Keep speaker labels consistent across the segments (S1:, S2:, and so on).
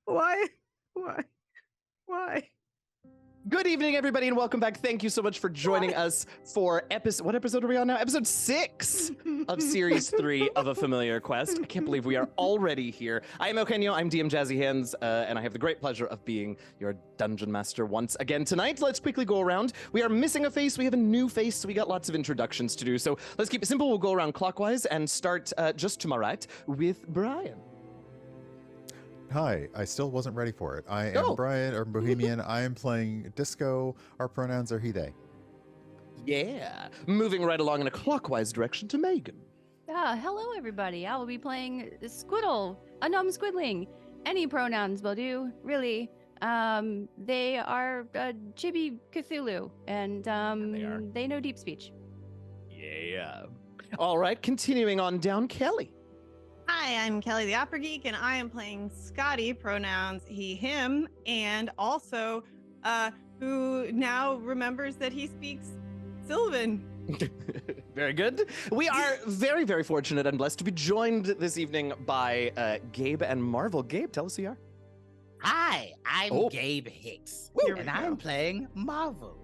S1: Why? Why? Why?
S2: Good evening, everybody, and welcome back. Thank you so much for joining us for what episode are we on now? Episode 6 of Series 3 of A Familiar Quest. I can't believe we are already here. I am Eugenio, I'm DM Jazzy Hands, and I have the great pleasure of being your Dungeon Master once again tonight. Let's quickly go around. We are missing a face. We have a new face, so we got lots of introductions to do. So let's keep it simple. We'll go around clockwise and start just to my right with Brian.
S3: Hi, I still wasn't ready for it. I am Brian, or Bohemian. I am playing Disco. Our pronouns are he, they.
S2: Yeah. Moving right along in a clockwise direction to Meagan.
S4: Hello, everybody. I will be playing Squiddle, a gnome squidling. Any pronouns will do, really. They are Chibi Cthulhu, and they know deep speech.
S2: Yeah. All right, continuing on down, Kelli.
S1: Hi, I'm Kelli the Opera Geek, and I am playing Scotty, pronouns he, him, and also who now remembers that he speaks Sylvan.
S2: Very good. We are very, very fortunate and blessed to be joined this evening by Gabe and Marvel. Gabe, tell us who you are.
S5: Hi, I'm Gabe Hicks, and I'm playing Marvel,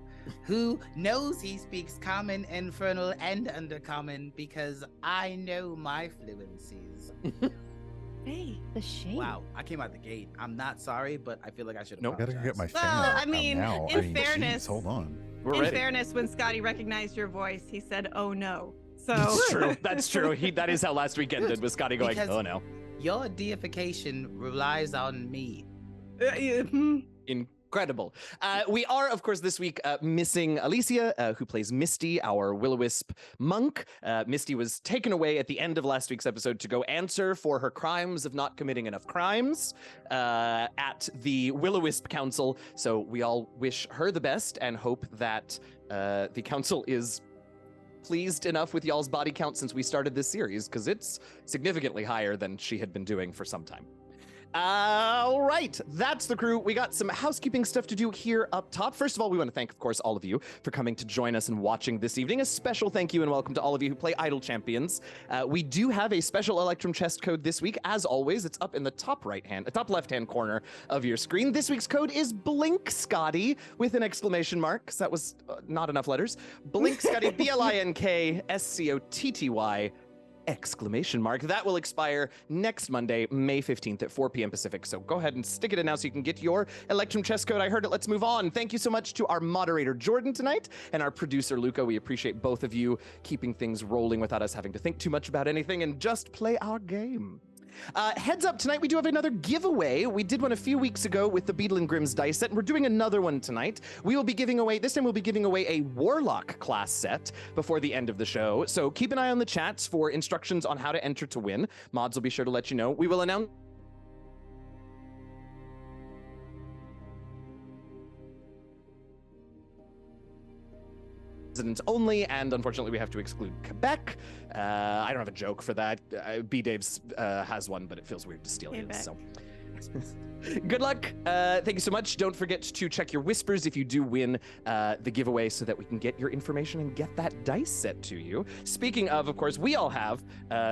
S5: who knows he speaks Common, Infernal, and Undercommon because I know my fluencies.
S4: Hey, the shade.
S6: Wow, I came out the gate. I'm not sorry, but I feel like I should have
S3: Gotta get my fan.
S1: Well, I mean, in fairness,
S3: geez, hold on.
S1: Fairness, when Scotty recognized your voice, he said, "Oh no." So
S2: That's true. That's true. That is how last week ended, with Scotty going,
S5: Because
S2: "Oh no."
S5: Your deification relies on me.
S2: Incredible. We are, of course, this week missing Alicia, who plays Misty, our will-o-wisp monk. Misty was taken away at the end of last week's episode to go answer for her crimes of not committing enough crimes at the will-o-wisp council. So we all wish her the best and hope that the council is pleased enough with y'all's body count since we started this series, because it's significantly higher than she had been doing for some time. All right, that's the crew. We got some housekeeping stuff to do here up top. First of all, we want to thank, of course, all of you for coming to join us and watching this evening. A special thank you and welcome to all of you who play Idle Champions. We do have a special Electrum chest code this week. As always, it's up in the top left-hand corner of your screen. This week's code is Blink Scotty with an exclamation mark, because that was not enough letters. Blink Scotty, BLINKSCOTTY. Exclamation mark. That will expire next Monday, May 15th at 4 p.m. Pacific. So go ahead and stick it in now so you can get your Electrum chest code. I heard it. Let's move on. Thank you so much to our moderator, Jordan, tonight, and our producer, Luca. We appreciate both of you keeping things rolling without us having to think too much about anything and just play our game. Heads up, tonight we do have another giveaway. We did one a few weeks ago with the Beetle and Grimm's dice set, and we're doing another one tonight. This time we'll be giving away a Warlock class set before the end of the show. So keep an eye on the chats for instructions on how to enter to win. Mods will be sure to let you know. We will announce residents only, and unfortunately we have to exclude Quebec. I don't have a joke for that. B-Dave's has one, but it feels weird to steal his, so. Good luck. Thank you so much. Don't forget to check your whispers if you do win the giveaway so that we can get your information and get that dice set to you. Speaking of course, we all have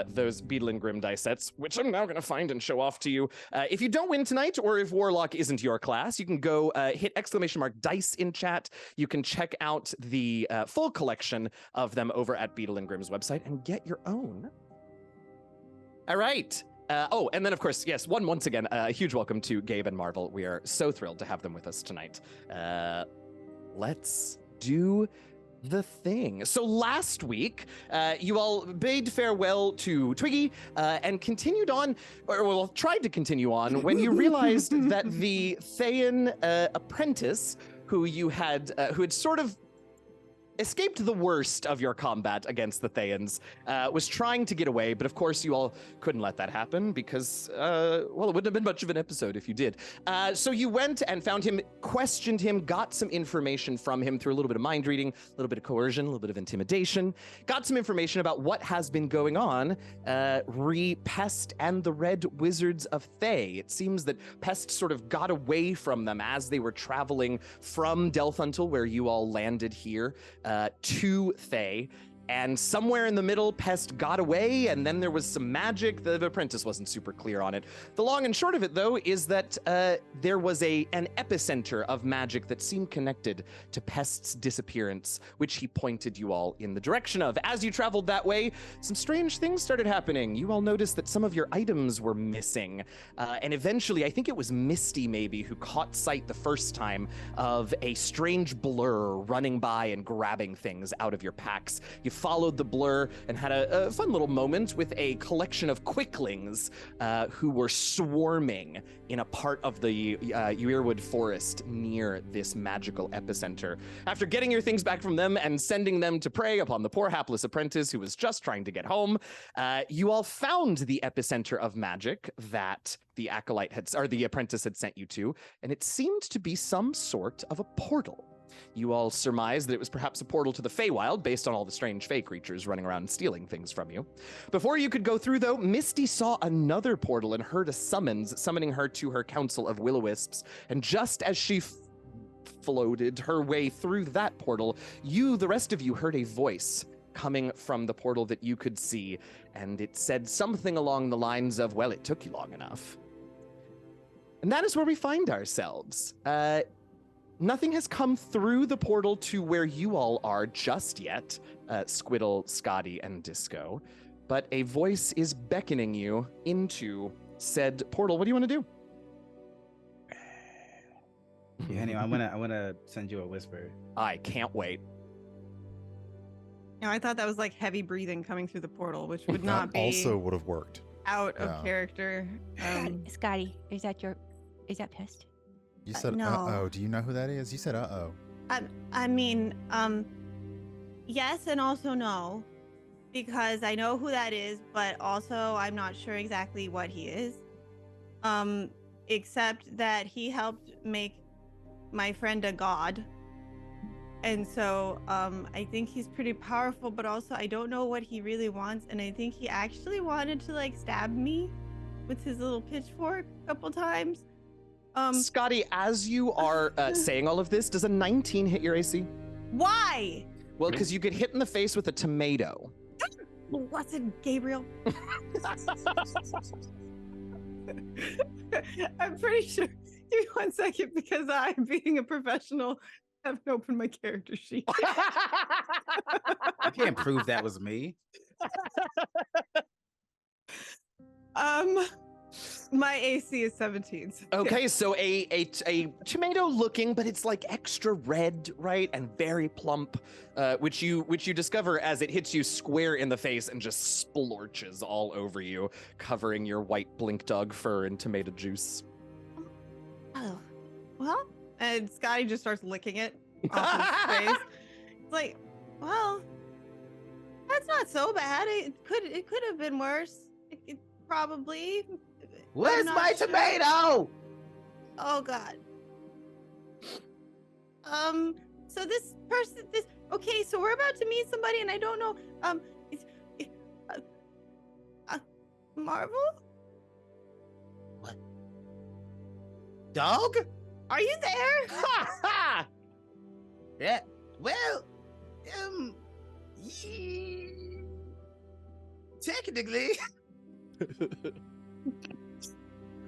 S2: those Beetle and Grimm dice sets, which I'm now going to find and show off to you. If you don't win tonight, or if Warlock isn't your class, you can go hit exclamation mark dice in chat. You can check out the full collection of them over at Beetle and Grimm's website and get your own. All right. And then, of course, yes, once again, a huge welcome to Gabe and Marvel. We are so thrilled to have them with us tonight. Let's do the thing. So last week, you all bade farewell to Twiggy and continued on, or tried to continue on, when you realized that the Thayan apprentice who had sort of escaped the worst of your combat against the Thayans, was trying to get away, but of course you all couldn't let that happen because, well, it wouldn't have been much of an episode if you did. So you went and found him, questioned him, got some information from him through a little bit of mind reading, a little bit of coercion, a little bit of intimidation, got some information about what has been going on re Pest and the Red Wizards of Thay. It seems that Pest sort of got away from them as they were traveling from Delphuntal, where you all landed here, to Thay, And somewhere in the middle, Pest got away, and then there was some magic. The apprentice wasn't super clear on it. The long and short of it, though, is that there was an epicenter of magic that seemed connected to Pest's disappearance, which he pointed you all in the direction of. As you traveled that way, some strange things started happening. You all noticed that some of your items were missing. And eventually, I think it was Misty, maybe, who caught sight the first time of a strange blur running by and grabbing things out of your packs. You followed the blur and had a fun little moment with a collection of quicklings who were swarming in a part of the Uirwood forest near this magical epicenter. After getting your things back from them and sending them to prey upon the poor hapless apprentice who was just trying to get home, you all found the epicenter of magic that the apprentice had sent you to, and it seemed to be some sort of a portal. You all surmised that it was perhaps a portal to the Feywild based on all the strange fey creatures running around and stealing things from you. Before you could go through, though, Misty saw another portal and heard a summons summoning her to her council of will-o-wisps. And just as she floated her way through that portal, the rest of you, heard a voice coming from the portal that you could see. And it said something along the lines of, well, it took you long enough. And that is where we find ourselves. Nothing has come through the portal to where you all are just yet, Squiddle, Scotty, and Disco, but a voice is beckoning you into said portal. What do you want to do?
S6: Eugenio, I wanna send you a whisper.
S2: I can't wait.
S1: I thought that was like heavy breathing coming through the portal, which would not be
S3: also would have worked.
S1: Out of character.
S4: Scotty, is that Pest?
S3: You said,
S1: no.
S3: uh-oh. Do you know who that is? You said, uh-oh.
S1: I mean, yes and also no, because I know who that is, but also I'm not sure exactly what he is. Except that he helped make my friend a god. And so, I think he's pretty powerful, but also I don't know what he really wants. And I think he actually wanted to like stab me with his little pitchfork a couple times.
S2: Scotty, as you are saying all of this, does a 19 hit your AC?
S1: Why?
S2: Well, because you get hit in the face with a tomato.
S1: What's it, Gabriel? I'm pretty sure. Give me 1 second, because I'm being a professional. I haven't opened my character sheet.
S6: I can't prove that was me.
S1: My AC is 17.
S2: Okay, so a tomato looking, but it's like extra red, right, and very plump, which you discover as it hits you square in the face and just splorches all over you, covering your white blink dog fur in tomato juice.
S1: Oh, well, and Scotty just starts licking it off his face. It's like, well, that's not so bad. It could have been worse. It probably.
S6: Where's my tomato?
S1: Oh God. So this person, okay, so we're about to meet somebody, and I don't know. Marvel?
S6: What? Dog?
S1: Are you there?
S2: Ha ha!
S6: Yeah. Well, technically.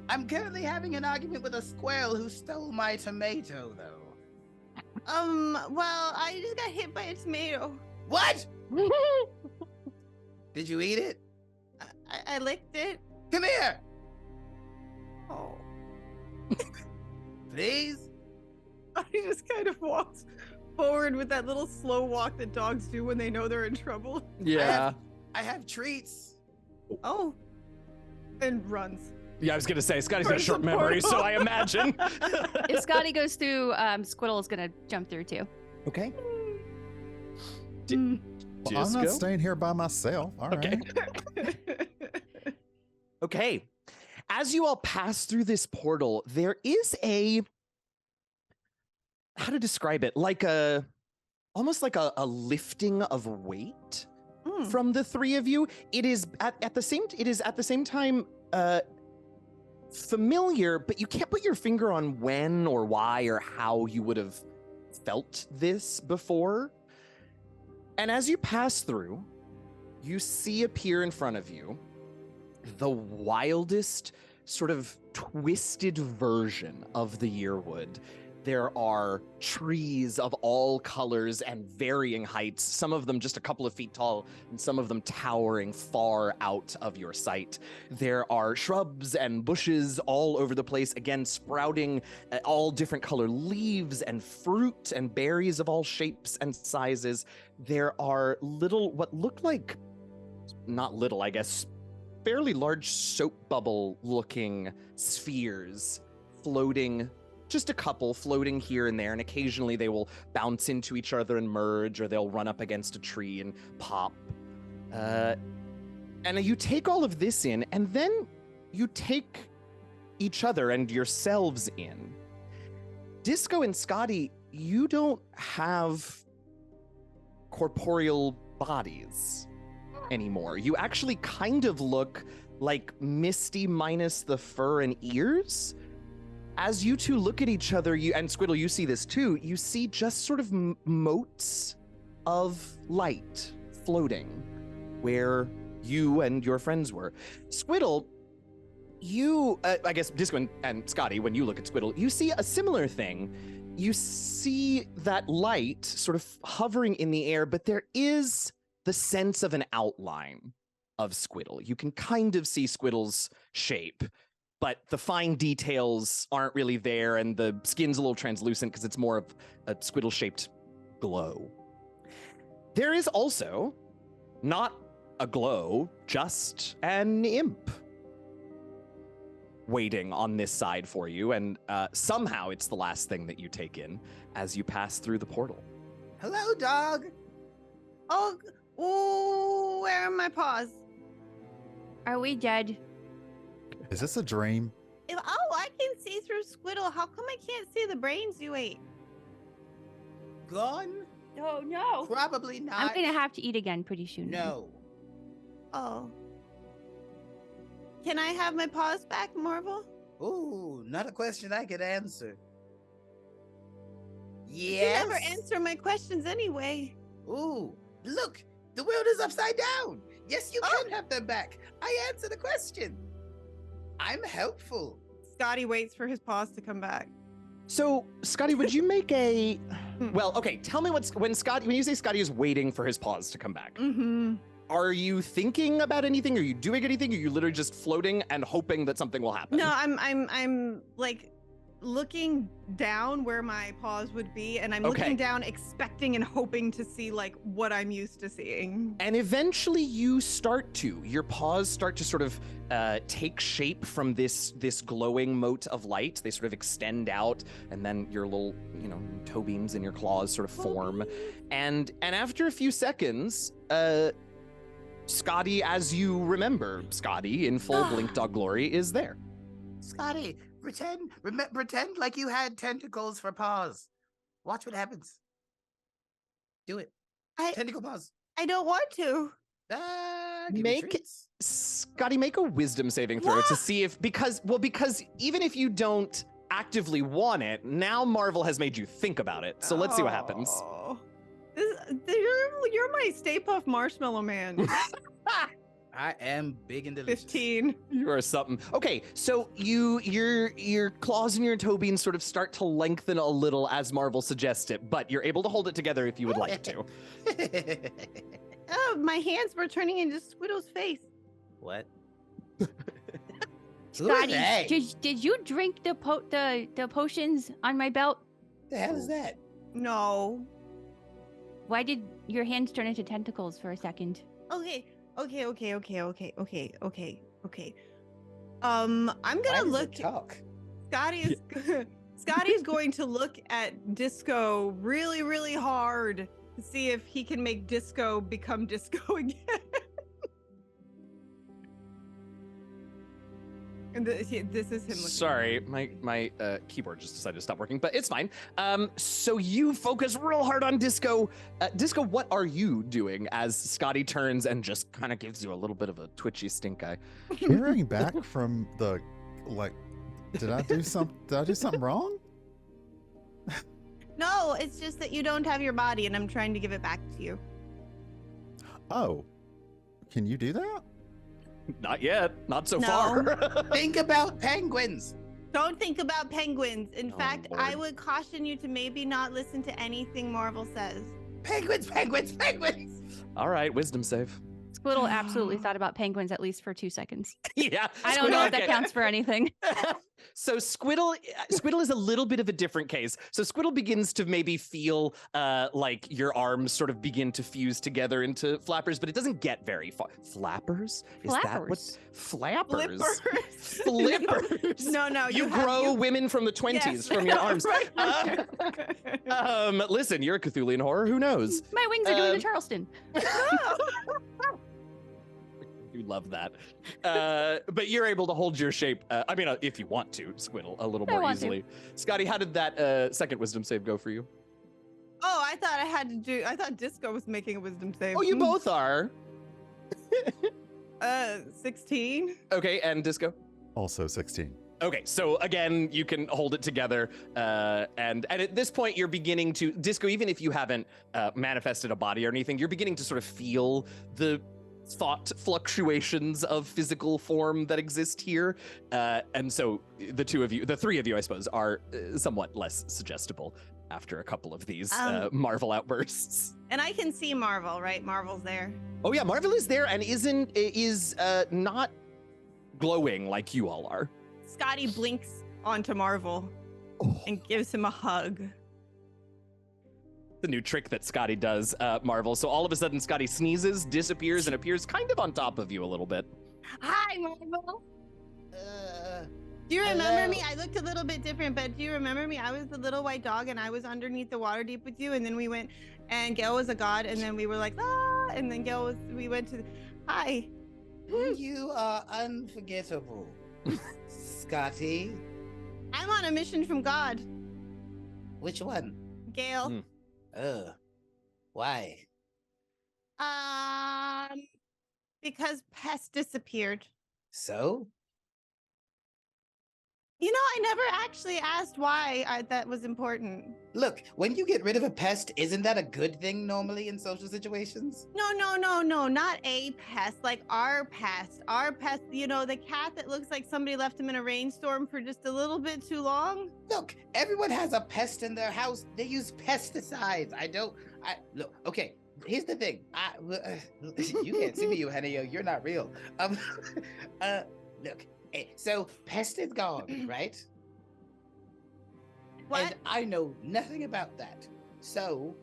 S6: I'm currently having an argument with a squirrel who stole my tomato, though.
S1: Well, I just got hit by a tomato.
S6: What? Did you eat it?
S1: I licked it.
S6: Come here.
S1: Oh.
S6: Please?
S1: He just kind of walks forward with that little slow walk that dogs do when they know they're in trouble.
S2: Yeah.
S6: I have treats.
S1: Oh. And runs.
S2: Yeah, I was gonna say, Scotty's got a short memory, so I imagine.
S4: If Scotty goes through, Squiddle is gonna jump through too.
S2: Okay.
S3: Well, I'm not staying here by myself. All right.
S2: Okay. As you all pass through this portal, there is how to describe it? Almost like a lifting of weight from the three of you. It is at the same time familiar, but you can't put your finger on when or why or how you would have felt this before. And as you pass through, you see appear in front of you the wildest, sort of twisted version of the yearwood. There are trees of all colors and varying heights, some of them just a couple of feet tall, and some of them towering far out of your sight. There are shrubs and bushes all over the place, again, sprouting all different color leaves and fruit and berries of all shapes and sizes. There are little, what look like, not little, I guess, fairly large soap bubble looking spheres floating, just a couple floating here and there, and occasionally they will bounce into each other and merge, or they'll run up against a tree and pop. And you take all of this in, and then you take each other and yourselves in. Disco and Scotty, you don't have corporeal bodies anymore. You actually kind of look like Misty minus the fur and ears. As you two look at each other, you and Squiddle, you see this too, you see just sort of motes of light floating where you and your friends were. Squiddle, you, I guess Disco and Scotty, when you look at Squiddle, you see a similar thing. You see that light sort of hovering in the air, but there is the sense of an outline of Squiddle. You can kind of see Squiddle's shape, but the fine details aren't really there, and the skin's a little translucent because it's more of a Squiddle-shaped glow. There is also not a glow, just an imp waiting on this side for you, and somehow it's the last thing that you take in as you pass through the portal.
S6: Hello, dog.
S1: Oh, where are my paws?
S4: Are we dead?
S3: Is this a dream?
S1: I can see through Squiddle. How come I can't see the brains you ate?
S6: Gone?
S4: Oh, no.
S6: Probably not.
S4: I'm going to have to eat again pretty soon.
S6: No.
S1: Oh. Can I have my paws back, Marvel?
S6: Ooh, not a question I could answer.
S1: You
S6: Yes.
S1: never answer my questions anyway.
S6: Ooh, look, the world is upside down. Yes, you can have them back. I answer the question. I'm helpful.
S1: Scotty waits for his paws to come back.
S2: So, Scotty, would you make a... Well, okay, tell me when you say Scotty is waiting for his paws to come back, are you thinking about anything? Are you doing anything? Are you literally just floating and hoping that something will happen?
S1: No, I'm like looking down where my paws would be, and I'm looking down expecting and hoping to see like what I'm used to seeing.
S2: And eventually your paws start to sort of take shape from this glowing mote of light. They sort of extend out, and then your little, toe beams in your claws sort of form. And after a few seconds, Scotty, as you remember, Scotty in full Blink Dog glory is there.
S6: Scotty, pretend like you had tentacles for paws. Watch what happens. Do it. Tentacle paws.
S1: I don't want to.
S2: Scotty, make a wisdom saving throw to see if, because even if you don't actively want it, now Marvel has made you think about it. So let's see what happens.
S1: You're my Stay Puft Marshmallow Man.
S6: I am big and delicious.
S1: 15.
S2: You are something. Okay, so your claws and your toe beans sort of start to lengthen a little as Marvel suggests it, but you're able to hold it together if you would like to.
S1: Oh, my hands were turning into Squiddle's face.
S6: What?
S4: Scotty, did you drink the potions on my belt?
S6: The hell is that?
S1: No.
S4: Why did your hands turn into tentacles for a second?
S1: Okay. I'm gonna look. Scotty's going to look at Disco really, really hard to see if he can make Disco become Disco again. And this is him looking.
S2: Sorry, my keyboard just decided to stop working, but it's fine. So you focus real hard on Disco. Disco, what are you doing as Scotty turns and just kind of gives you a little bit of a twitchy stink eye?
S3: Hearing back from the, did I do something wrong?
S1: No, it's just that you don't have your body, and I'm trying to give it back to you.
S3: Oh, can you do that?
S2: Not yet. Not so
S1: No.
S2: far.
S5: Think about penguins.
S1: Don't think about penguins. In
S2: Oh,
S1: fact,
S2: Lord.
S1: I would caution you to maybe not listen to anything Marvel says.
S5: Penguins, penguins, penguins.
S2: All right, wisdom save.
S4: Squiddle absolutely thought about penguins at least for 2 seconds.
S2: Yeah.
S4: I don't know if that
S2: okay.
S4: counts for anything.
S2: So Squiddle is a little bit of a different case. So Squiddle begins to maybe feel like your arms sort of begin to fuse together into flappers, but it doesn't get very far. Flappers? Is that what?
S4: Flappers.
S2: Flappers.
S1: Flippers.
S2: Flippers.
S1: No.
S2: You grow women from the 20s
S1: Yes.
S2: from your arms.
S1: Right.
S2: Listen, you're a Cthulhian horror. Who knows?
S4: My wings are doing the Charleston.
S2: You love that. But you're able to hold your shape. If you want to, Squiddle, a little
S4: I
S2: more
S4: want to.
S2: easily. Scotty, how did that second wisdom save go for you?
S1: Oh, I thought Disco was making a wisdom save.
S2: Oh, you both are.
S1: 16.
S2: Okay, and Disco?
S3: Also 16.
S2: Okay, so again, you can hold it together, and at this point, you're beginning to, Disco, even if you haven't manifested a body or anything, you're beginning to sort of feel the thought fluctuations of physical form that exist here, and so the three of you, I suppose, are somewhat less suggestible after a couple of these Marvel outbursts.
S1: And I can see Marvel, right? Marvel's there.
S2: Oh yeah, Marvel is there and is not glowing like you all are.
S1: Scotty blinks onto Marvel and gives him a hug.
S2: The new trick that Scotty does, Marvel. So all of a sudden, Scotty sneezes, disappears, and appears kind of on top of you a little bit.
S1: Hi, Marvel. Do you remember me? I looked a little bit different, but do you remember me? I was the little white dog, and I was underneath the water deep with you, and then we went, and Gail was a god, and then we were like, ah, and then we went to, hi.
S5: You are unforgettable, Scotty.
S1: I'm on a mission from God.
S5: Which one?
S1: Gail.
S5: Why?
S1: Because Pest disappeared.
S5: So?
S1: You know, I never actually asked why that was important.
S5: Look, when you get rid of a pest, isn't that a good thing normally in social situations?
S1: No, not a pest, like our pest. Our pest, you know, the cat that looks like somebody left him in a rainstorm for just a little bit too long.
S5: Look, everyone has a pest in their house. They use pesticides. Look, okay, here's the thing. You can't see me, Eugenio. You're not real. Look. So Pest is gone, right?
S1: What?
S5: And I know nothing about that. So,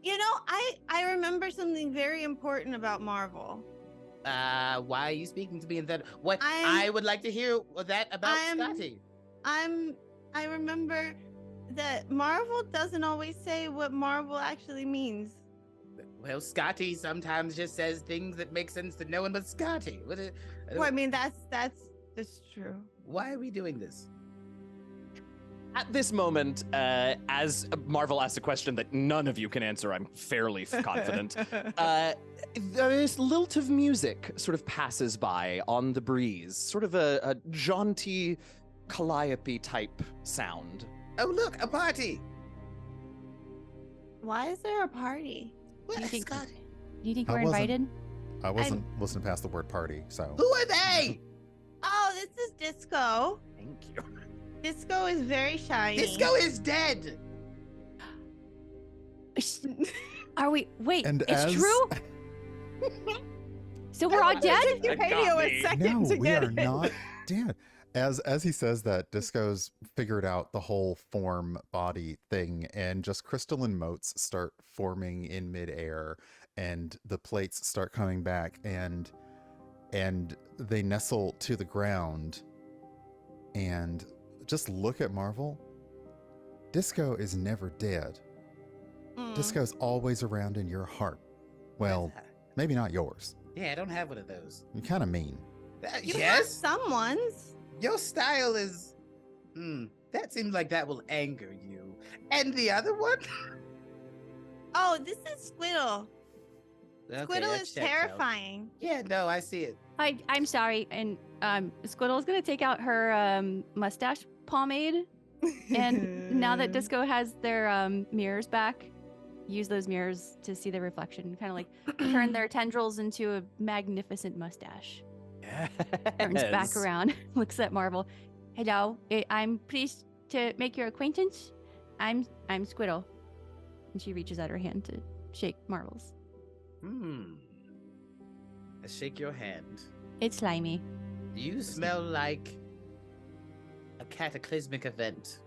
S1: you know, I remember something very important about Marvel.
S5: why are you speaking to me in that? What I would like to hear that about Scotty.
S1: I remember that Marvel doesn't always say what Marvel actually means.
S5: Well, Scotty sometimes just says things that make sense to no one but Scotty.
S1: Well, I mean, that's true.
S5: Why are we doing this?
S2: At this moment, as Marvel asks a question that none of you can answer, I'm fairly confident, this lilt of music sort of passes by on the breeze, sort of a jaunty, calliope type sound.
S5: Oh, look, a party.
S1: Why is there a party?
S4: Do you think,
S5: Scotty.
S4: do you think
S3: I
S4: we're
S3: wasn't-
S4: invited?
S3: I wasn't listening past the word party, so.
S5: Who are they?
S1: Oh, this is Disco.
S2: Thank you.
S1: Disco is very shiny.
S5: Disco is dead.
S4: Are we? Wait,
S3: And
S4: it's
S3: as-
S4: true? So we're all dead?
S1: It took Eugenio a second
S3: No,
S1: to
S3: we
S1: get
S3: are
S1: it.
S3: not dead. As he says that, Disco's figured out the whole form body thing, and just crystalline motes start forming in midair, and the plates start coming back, and they nestle to the ground. And just look at Marvel. Disco is never dead. Disco's always around in your heart. Well, maybe not yours.
S5: Yeah, I don't have one of those.
S3: You kind of mean.
S1: You have
S5: Yes?
S1: someone's.
S5: Your style is... that seems like that will anger you. And the other one?
S1: Oh, this is Squiddle.
S5: Okay,
S1: Squiddle
S5: that
S1: is
S5: checks out.
S1: terrifying.
S5: Yeah, no, I see it.
S4: I'm sorry. And Squiddle's going to take out her mustache pomade. And now that Disco has their mirrors back, use those mirrors to see the reflection, kind of like turn their tendrils into a magnificent mustache. Turns back around, looks at Marvel. Hello, I'm pleased to make your acquaintance. I'm Squiddle. And she reaches out her hand to shake Marvel's.
S5: I shake your hand.
S4: It's slimy.
S5: You smell like a cataclysmic event.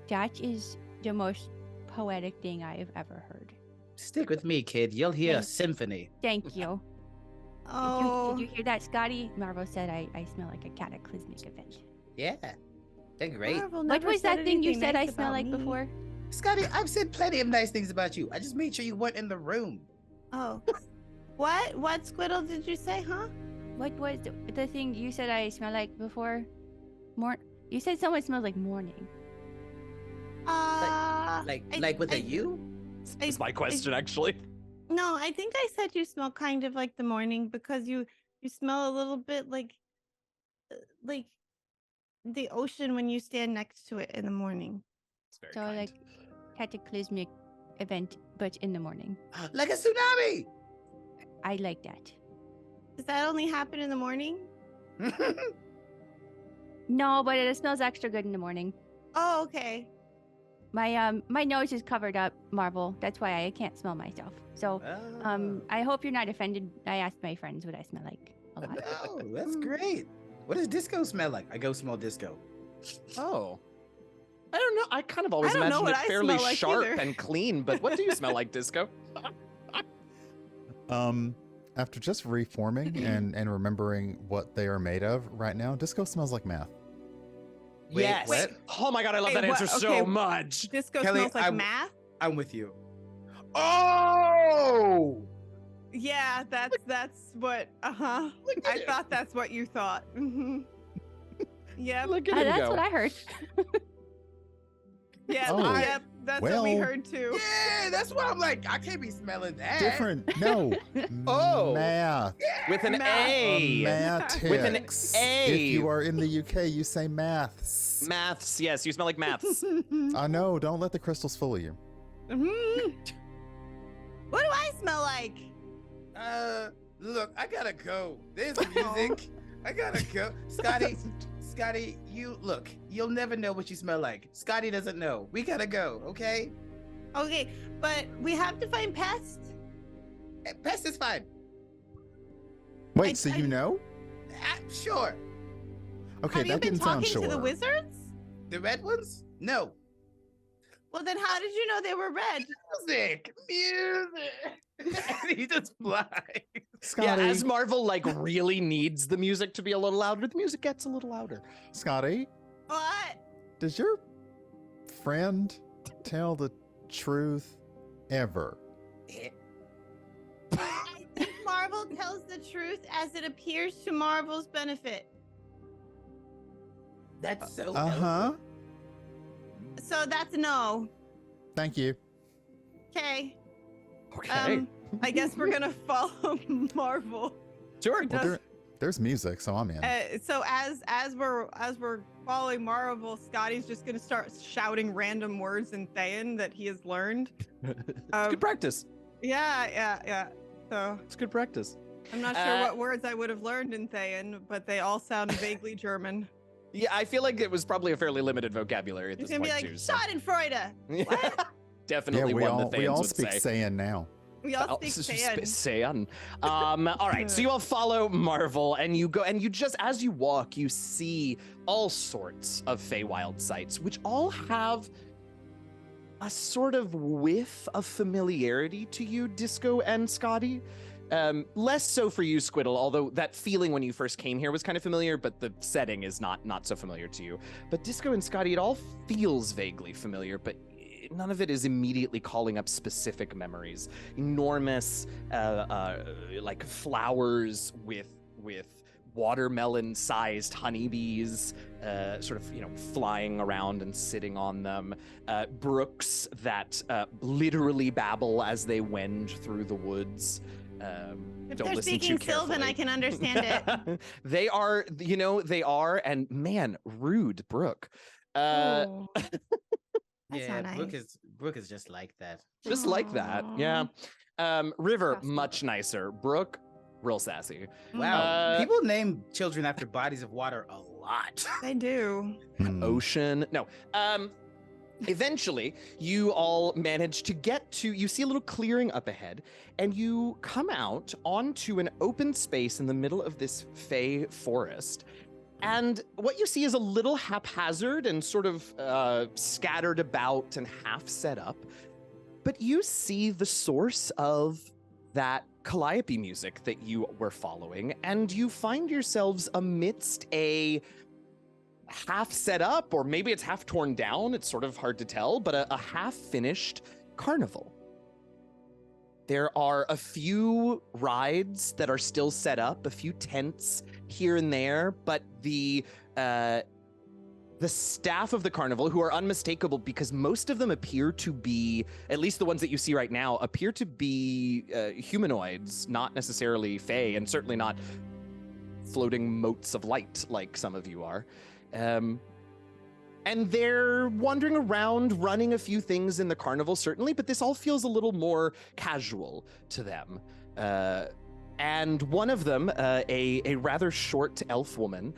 S4: That is the most poetic thing I have ever heard.
S5: Stick with me, kid. You'll hear a symphony.
S4: Thank you.
S1: Oh.
S4: Did you hear that, Scotty? Marvel said I smell like a cataclysmic event.
S5: Yeah, they're great.
S1: Marvel
S4: What
S1: never
S4: was that
S1: said
S4: thing you
S1: anything
S4: said
S1: nice
S4: I smell
S1: about
S4: like
S1: me.
S4: before?
S5: Scotty, I've said plenty of nice things about you. I just made sure you weren't in the room.
S1: Oh. What Squiddle did you say, huh?
S4: What was the thing you said I smell like before? You said someone smells like morning.
S5: Like with a U?
S2: That's my question, actually.
S1: No, I think I said you smell kind of like the morning because you smell a little bit like the ocean when you stand next to it in the morning.
S2: It's very
S4: So
S2: kind.
S4: like cataclysmic event, but in the morning.
S5: Like a tsunami!
S4: I like that.
S1: Does that only happen in the morning?
S4: No, but it smells extra good in the morning.
S1: Oh, okay.
S4: My nose is covered up, Marvel. That's why I can't smell myself. So I hope you're not offended. I asked my friends what I smell like a lot.
S5: Oh, that's great. What does disco smell like? I go smell disco.
S2: Oh. I don't know. I kind of always
S1: I don't know
S2: imagined
S1: what
S2: it
S1: I
S2: fairly
S1: smell like
S2: sharp
S1: either.
S2: and clean, but what do you smell like, Disco?
S3: After just reforming and remembering what they are made of right now, Disco smells like math.
S5: Wait,
S2: yes.
S5: what?
S2: Oh my god, I love
S1: Wait,
S2: that answer
S1: what?
S2: so
S1: Okay.
S2: much.
S1: Disco
S5: Kelly,
S1: smells like math?
S5: I'm with you. Oh!
S1: Yeah, that's what
S2: Look at
S1: I
S2: you.
S1: thought that's what you thought. Yep.
S2: Look at him
S4: That's
S2: go.
S4: what I heard.
S1: Yep.
S3: Oh,
S1: Yep. That's what we
S3: well.
S1: heard too.
S5: Yeah, that's what I'm like. I can't be smelling that.
S3: Different. No.
S2: Oh.
S3: Math.
S2: With an
S1: Math.
S2: A.
S3: Maths.
S2: With an A.
S3: If you are in the UK, you say maths.
S2: Maths. Yes, you smell like maths.
S3: I know. Don't let the crystals fool you.
S1: Mhm. What do I smell like?
S5: Look, I gotta go. There's music. I gotta go. Scotty, you'll never know what you smell like. Scotty doesn't know. We gotta go, okay?
S1: Okay, but we have to find Pest.
S5: Pest is fine.
S3: Wait, so you know?
S5: Sure.
S3: Okay,
S1: Have you
S3: that
S1: been
S3: didn't sound
S1: talking
S3: sure.
S1: to the wizards?
S5: The red ones? No.
S1: Well, then how did you know they were red?
S5: Music. And he just flies.
S3: Scotty,
S2: Yeah, as Marvel like really needs the music to be a little louder, the music gets a little louder.
S3: Scotty,
S1: What?
S3: does your friend tell the truth ever?
S1: I think Marvel tells the truth as it appears to Marvel's benefit.
S5: That's so
S3: Uh-huh.
S1: So that's a no.
S3: Thank you.
S1: Okay.
S2: Okay.
S1: I guess we're gonna follow Marvel.
S2: Sure.
S3: Well, there's music, so I'm in.
S1: So as we're following Marvel, Scotty's just gonna start shouting random words in Thayan that he has learned.
S2: It's good practice.
S1: Yeah. So
S2: It's good practice.
S1: I'm not sure what words I would have learned in Thayan, but they all sound vaguely German.
S2: Yeah, I feel like it was probably a fairly limited vocabulary at
S1: He's
S2: this
S1: gonna
S2: point
S1: be like,
S2: too. So.
S1: Schadenfreude. What?
S2: Definitely
S3: we
S2: one
S3: all
S2: that
S3: we
S2: Thayans
S3: all
S2: would
S3: speak
S2: say.
S3: Saiyan now.
S1: We all speak Thayan.
S2: Saiyan. All right, so you all follow Marvel, and you go, and you just, as you walk, you see all sorts of Feywild sites, which all have a sort of whiff of familiarity to you, Disco and Scotty. Less so for you, Squiddle, although that feeling when you first came here was kind of familiar, but the setting is not so familiar to you. But Disco and Scotty, it all feels vaguely familiar, but none of it is immediately calling up specific memories. Enormous, like flowers with watermelon-sized honeybees, sort of, flying around and sitting on them. Brooks that literally babble as they wend through the woods.
S1: If
S2: Don't
S1: they're
S2: listen
S1: speaking
S2: too
S1: Sylvan, I
S2: carefully.
S1: can understand it.
S2: They are, and man, rude, Brooke.
S1: Oh. That's
S5: yeah,
S1: not nice.
S5: Brooke is just like that.
S2: Just like that, yeah. River, much nicer. Brooke, real sassy.
S5: Wow. People name children after bodies of water a lot.
S1: They do.
S2: Ocean. No. Eventually, you all manage to get to, you see a little clearing up ahead, and you come out onto an open space in the middle of this Fey forest. And what you see is a little haphazard and sort of scattered about and half set up. But you see the source of that calliope music that you were following, and you find yourselves amidst a half set up, or maybe it's half torn down, it's sort of hard to tell, but a half finished carnival. There are a few rides that are still set up, a few tents here and there, but the staff of the carnival, who are unmistakable because most of them appear to be, at least the ones that you see right now, appear to be humanoids, not necessarily Fey, and certainly not floating motes of light like some of you are. And they're wandering around, running a few things in the carnival, certainly, but this all feels a little more casual to them. And one of them, a rather short elf woman,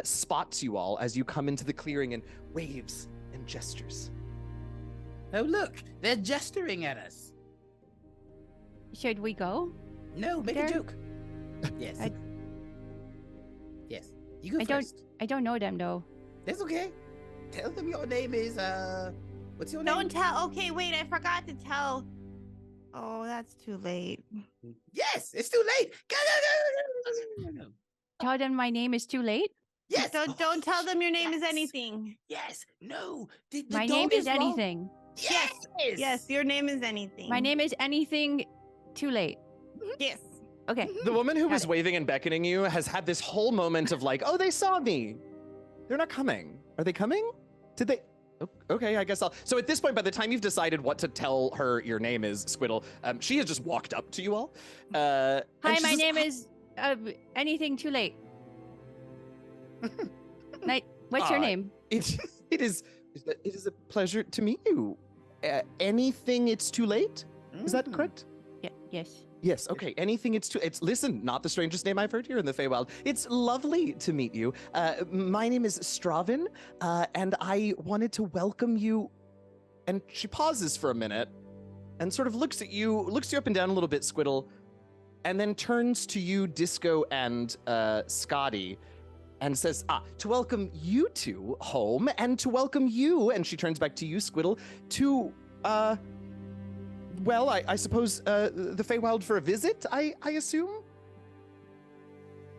S2: spots you all as you come into the clearing and waves and gestures.
S5: Oh, look, they're gesturing at us.
S4: Should we go?
S5: No, make a joke. Yes. Yes. You go first.
S4: I don't know them, though.
S5: That's okay. Tell them your name is, what's your name?
S1: Don't tell. Okay, wait, I forgot to tell. Oh, that's too late.
S5: Yes, it's too late. Go.
S4: Tell them my name is too late?
S5: Yes.
S1: Don't tell them your name is anything.
S5: Yes. No.
S4: My name is anything.
S5: Yes.
S1: Yes, your name is anything.
S4: My name is anything too late.
S1: Yes.
S4: Okay.
S2: The woman who was waving and beckoning you has had this whole moment of like, oh, they saw me. They're not coming. Are they coming? Did they? Okay, I guess I'll. So at this point, by the time you've decided what to tell her your name is, Squiddle, she has just walked up to you all.
S4: Hi, my name is anything too late. What's your name?
S2: It is a pleasure to meet you. Anything it's too late? Is that correct?
S4: Yeah. Yes.
S2: Yes, okay. Anything it's listen, not the strangest name I've heard here in the Feywild. It's lovely to meet you. My name is Stravin, and I wanted to welcome you. And she pauses for a minute and sort of looks you up and down a little bit, Squiddle, and then turns to you, Disco and Scotty, and says, to welcome you two home, and to welcome you, and she turns back to you, Squiddle, to well, I suppose the Feywild for a visit, I assume?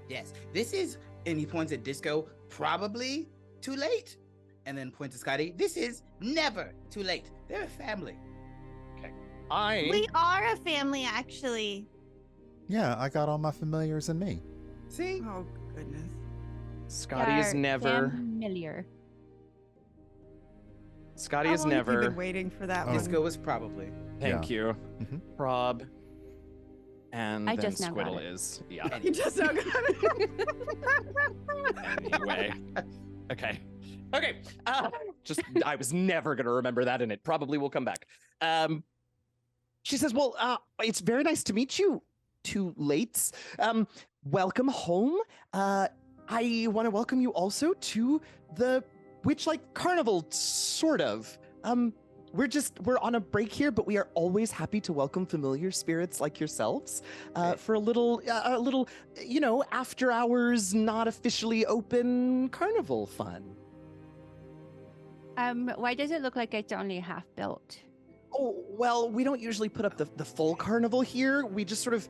S5: Yes. This is, and he points at Disco, probably too late. And then points at Scotty, this is never too late. They're a family.
S2: Okay.
S1: We are a family, actually.
S3: Yeah, I got all my familiars in me.
S5: See?
S1: Oh, goodness.
S2: Scotty is never...
S4: familiar.
S2: Scotty is
S1: How long have you
S2: never...
S1: been waiting for that one?
S5: Disco was probably.
S2: Thank you.
S3: Mhm.
S2: Prob. And
S4: I
S2: then
S4: just now got
S2: Squiddle
S4: it.
S2: is. Yeah.
S1: You just now got it.
S2: Anyway. Okay. Okay. I was never going to remember that, and it probably will come back. She says, well, it's very nice to meet you, two lates. Welcome home. I want to welcome you also to the Witchlight Carnival, sort of. We're on a break here, but we are always happy to welcome familiar spirits like yourselves for a little, after hours, not officially open carnival fun.
S4: Why does it look like it's only half built?
S2: Oh, well, we don't usually put up the full carnival here. We just sort of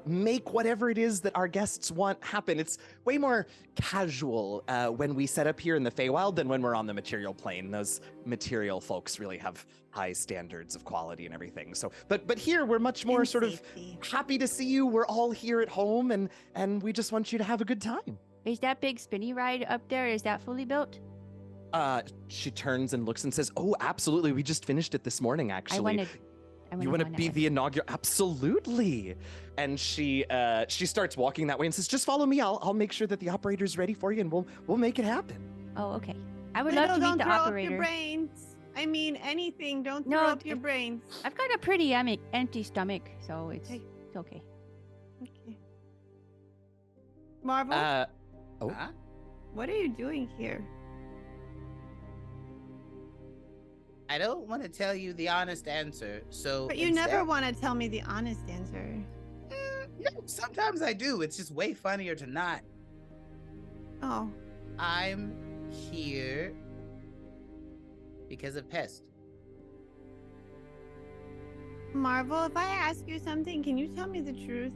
S2: make whatever it is that our guests want happen. It's way more casual when we set up here in the Feywild than when we're on the material plane. Those material folks really have high standards of quality and everything. So, but here we're much more sort of happy to see you. We're all here at home, and we just want you to have a good time.
S4: Is that big spinny ride up there, is that fully built?
S2: She turns and looks and says, "Oh, absolutely. We just finished it this morning, actually. You want to be the inaugural? Absolutely." And she starts walking that way and says, "Just follow me. I'll make sure that the operator's ready for you, and we'll make it happen."
S4: Oh, okay. I would love to meet the operator.
S1: Your brains. I mean, anything. Don't
S4: No,
S1: throw up your brains.
S4: I've got a pretty empty stomach, so it's okay.
S1: Okay. Marvel,
S5: Huh?
S1: what are you doing here?
S5: I don't want to tell you the honest answer, so.
S1: But you never want to tell me the honest answer.
S5: No, sometimes I do. It's just way funnier to not.
S1: Oh.
S5: I'm here because of Pest.
S1: Marvel, if I ask you something, can you tell me the truth?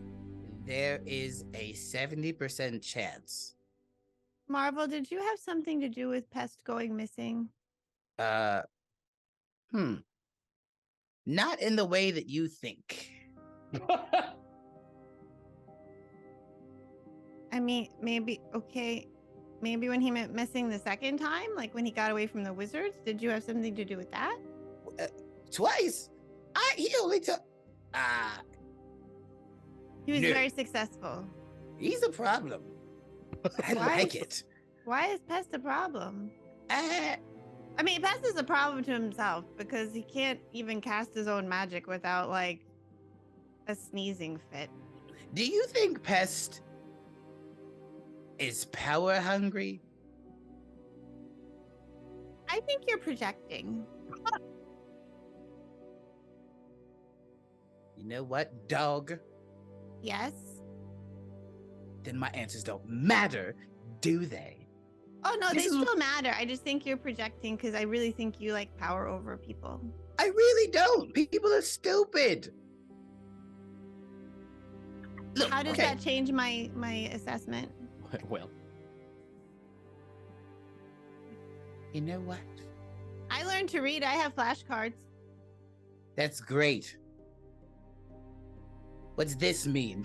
S5: There is a 70% chance.
S1: Marvel, did you have something to do with Pest going missing?
S5: Not in the way that you think.
S1: I mean, maybe when he went missing the second time, like when he got away from the wizards, did you have something to do with that?
S5: Twice? He only took.
S1: He was
S5: No.
S1: very successful.
S5: He's a problem. I
S1: Why?
S5: like it.
S1: Why is Pest a problem?
S5: Uh,
S1: I mean, Pest is a problem to himself because he can't even cast his own magic without like a sneezing fit.
S5: do you think Pest is power hungry?
S1: I think you're projecting.
S5: You know what, dog?
S1: Yes.
S5: Then my answers don't matter, do they?
S1: Oh no,
S5: This
S1: they
S5: is-
S1: still matter. I just think you're projecting because I really think you like power over people.
S5: I really don't. People are stupid. Look,
S1: How does
S5: okay.
S1: that change my assessment?
S2: Well,
S5: You know what?
S1: I learned to read. I have flashcards.
S5: That's great. What's this mean?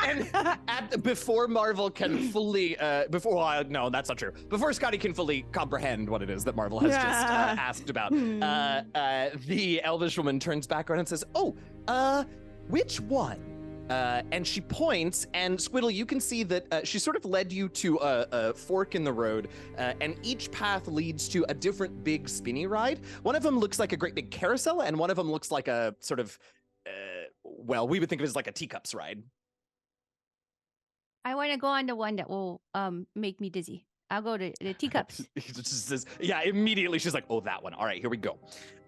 S2: and before Marvel can fully, no, that's not true. Before Scotty can fully comprehend what it is that Marvel has just asked about, the elvish woman turns back around and says, which one? And she points, and Squiddle, you can see that she sort of led you to a fork in the road, and each path leads to a different big spinny ride. One of them looks like a great big carousel, and one of them looks like a sort of, we would think of it as like a teacups ride.
S4: I want to go on the one that will make me dizzy. I'll go to the teacups.
S2: He just says, yeah, immediately she's like, oh, that one. All right, here we go.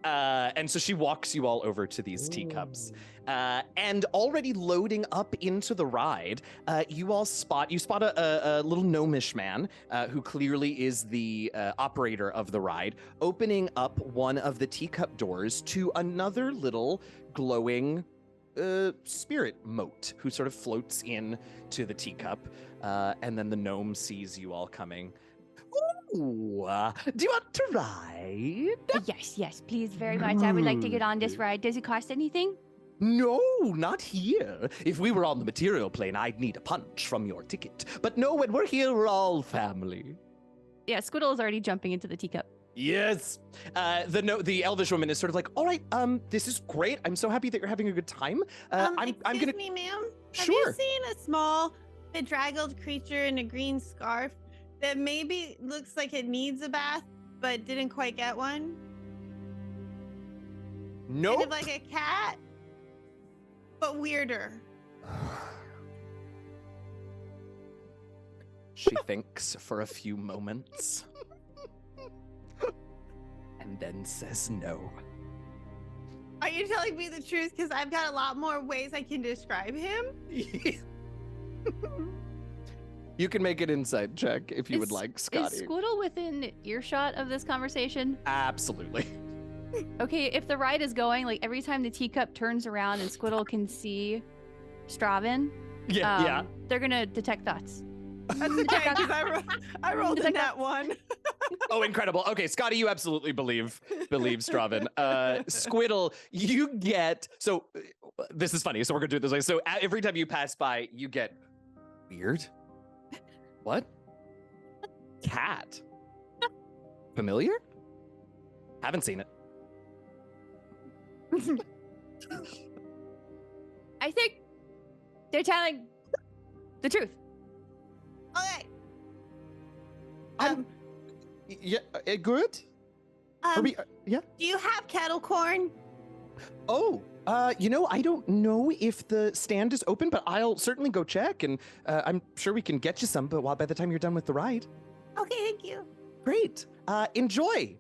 S2: And so she walks you all over to these teacups. And already loading up into the ride, you spot a little gnomish man who clearly is the operator of the ride, opening up one of the teacup doors to another little glowing spirit moat who sort of floats in to the teacup. And then the gnome sees you all coming. Ooh, do you want to ride?
S4: Yes, please very much. I would like to get on this ride. Does it cost anything?
S2: No, not here. If we were on the material plane, I'd need a punch from your ticket. But no, when we're here, we're all family.
S4: Yeah, Squiddle is already jumping into the teacup.
S2: Yes. The elvish woman is sort of like, all right, this is great. I'm so happy that you're having a good time. I'm gonna.
S1: Excuse me, ma'am.
S2: Sure.
S1: Have you seen a small, bedraggled creature in a green scarf that maybe looks like it needs a bath, but didn't quite get one?
S2: Nope.
S1: Kind of like a cat, but weirder.
S2: She thinks for a few moments. And then says no.
S1: Are you telling me the truth? Because I've got a lot more ways I can describe him.
S2: You can make an insight check if you would like, Scotty.
S4: Is Squiddle within earshot of this conversation?
S2: Absolutely.
S4: Okay, if the ride is going, like every time the teacup turns around and Squiddle can see Straven,
S2: Yeah.
S4: they're gonna detect thoughts.
S1: That's okay, because I rolled in that one.
S2: Oh, incredible. Okay, Scotty, you absolutely believe Straven. Squiddle, you get, so this is funny, so we're gonna do it this way. So every time you pass by, you get weird. What? Cat. Familiar? Haven't seen it.
S4: I think they're telling the truth.
S1: Okay.
S2: Yeah, good. Are we? Yeah.
S1: Do you have kettle corn?
S2: Oh, I don't know if the stand is open, but I'll certainly go check, and I'm sure we can get you some. But by the time you're done with the ride.
S1: Okay, thank you.
S2: Great. Enjoy.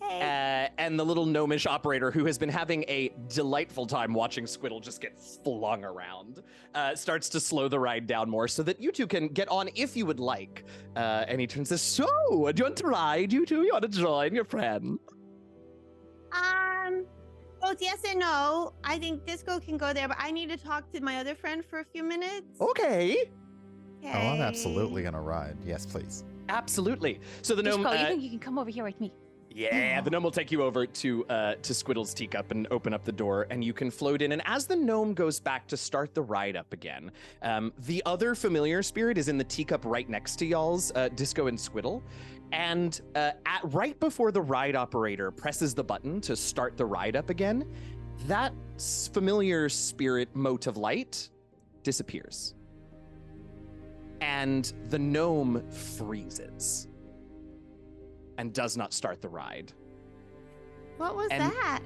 S1: Hey.
S2: And the little gnomish operator, who has been having a delightful time watching Squiddle just get flung around, starts to slow the ride down more so that you two can get on if you would like. And he turns to, so, do you want to ride, you two? You want to join your friend?
S1: Both yes and no. I think Disco can go there, but I need to talk to my other friend for a few minutes.
S2: Okay.
S3: Oh, I'm absolutely going to ride. Yes, please.
S2: Absolutely. So the gnome...
S4: Disco, you think you can come over here with me?
S2: Yeah, the gnome will take you over to Squiddle's teacup and open up the door, and you can float in. And as the gnome goes back to start the ride up again, the other familiar spirit is in the teacup right next to y'all's, Disco and Squiddle. And right before the ride operator presses the button to start the ride up again, that familiar spirit mote of light disappears. And the gnome freezes and does not start the ride.
S1: What was that?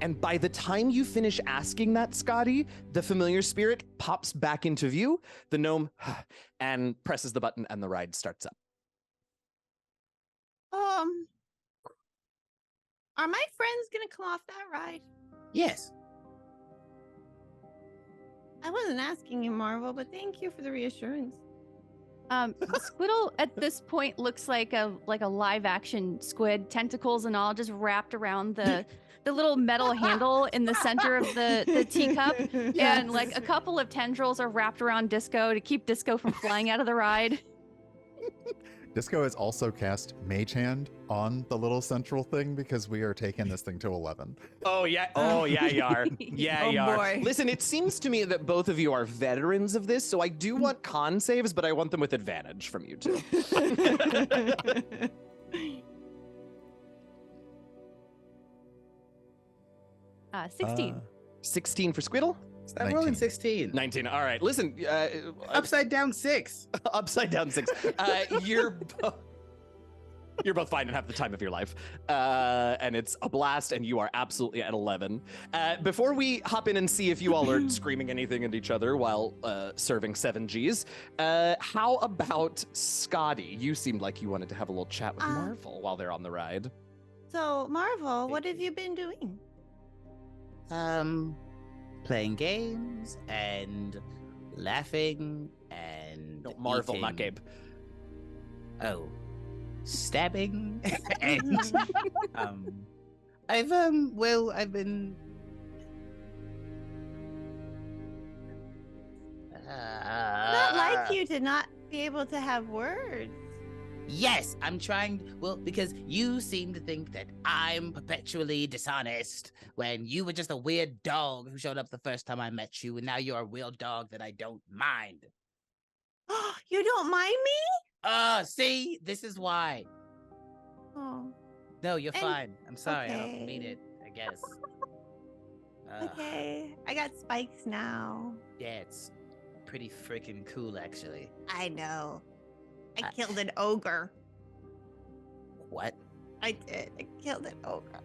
S2: And by the time you finish asking that, Scotty, the familiar spirit pops back into view, the gnome, and presses the button, and the ride starts up.
S1: Are my friends gonna come off that ride?
S5: Yes.
S1: I wasn't asking you, Marvel, but thank you for the reassurance.
S4: Squiddle at this point looks like a live action squid, tentacles and all, just wrapped around the little metal handle in the center of the teacup.
S1: Yes.
S4: And like a couple of tendrils are wrapped around Disco to keep Disco from flying out of the ride.
S3: Disco has also cast Mage Hand on the little central thing because we are taking this thing to 11.
S2: Oh, yeah, you are. Yeah,
S1: Oh,
S2: you are.
S1: boy.
S2: Listen, it seems to me that both of you are veterans of this, so I do want con saves, but I want them with advantage from you two.
S4: 16.
S2: 16 for Squiddle?
S5: Stop
S3: 19.
S5: rolling 16.
S2: 19. All right. Listen,
S5: Upside down 6.
S2: upside down 6. You're both fine and have the time of your life. And it's a blast, and you are absolutely at 11. Before we hop in and see if you all are screaming anything at each other while serving 7 Gs, how about Scotty? You seemed like you wanted to have a little chat with Marvel while they're on the ride.
S1: So, Marvel, what have you been doing?
S5: Playing games and laughing and
S2: No, Marvel,
S5: eating.
S2: not Gabe.
S5: Oh, stabbing and I've been
S1: Not like you to not be able to have words.
S5: Yes, I'm trying. Well, because you seem to think that I'm perpetually dishonest when you were just a weird dog who showed up the first time I met you, and now you're a real dog that I don't mind.
S1: You don't mind me?
S5: See, this is why.
S1: Oh,
S5: No, you're
S1: And-
S5: fine. I'm sorry. I don't mean
S1: okay.
S5: it, I guess.
S1: okay. I got spikes now.
S5: Yeah, it's pretty freaking cool, actually.
S1: I know. I
S5: I-
S1: killed an ogre.
S5: What?
S1: I did. I killed an ogre.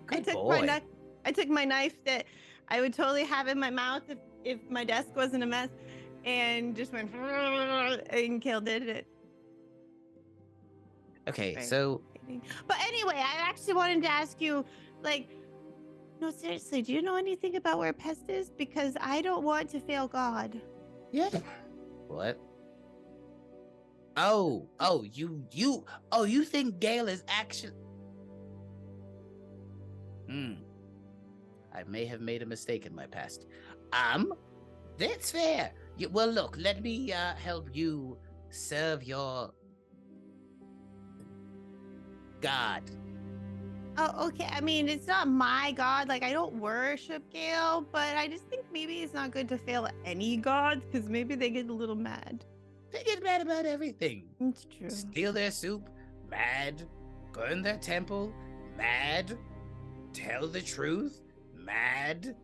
S5: Good
S1: I
S5: boy.
S1: took my knife that I would totally have in my mouth if my desk wasn't a mess, and just went and killed it.
S5: Okay,
S1: Right.
S5: so
S1: But anyway, I actually wanted to ask you, like, no, seriously, do you know anything about where Pest is? Because I don't want to fail God.
S5: yeah. What? You think Gale is actually? I may have made a mistake in my past. That's fair. Well, look, let me help you serve your God.
S1: Oh, okay. I mean, it's not my God. Like, I don't worship Gale, but I just think maybe it's not good to fail any gods because maybe they get a little mad.
S5: They get mad about everything.
S1: It's true.
S5: Steal their soup, mad. Burn their temple, mad. Tell the truth, mad.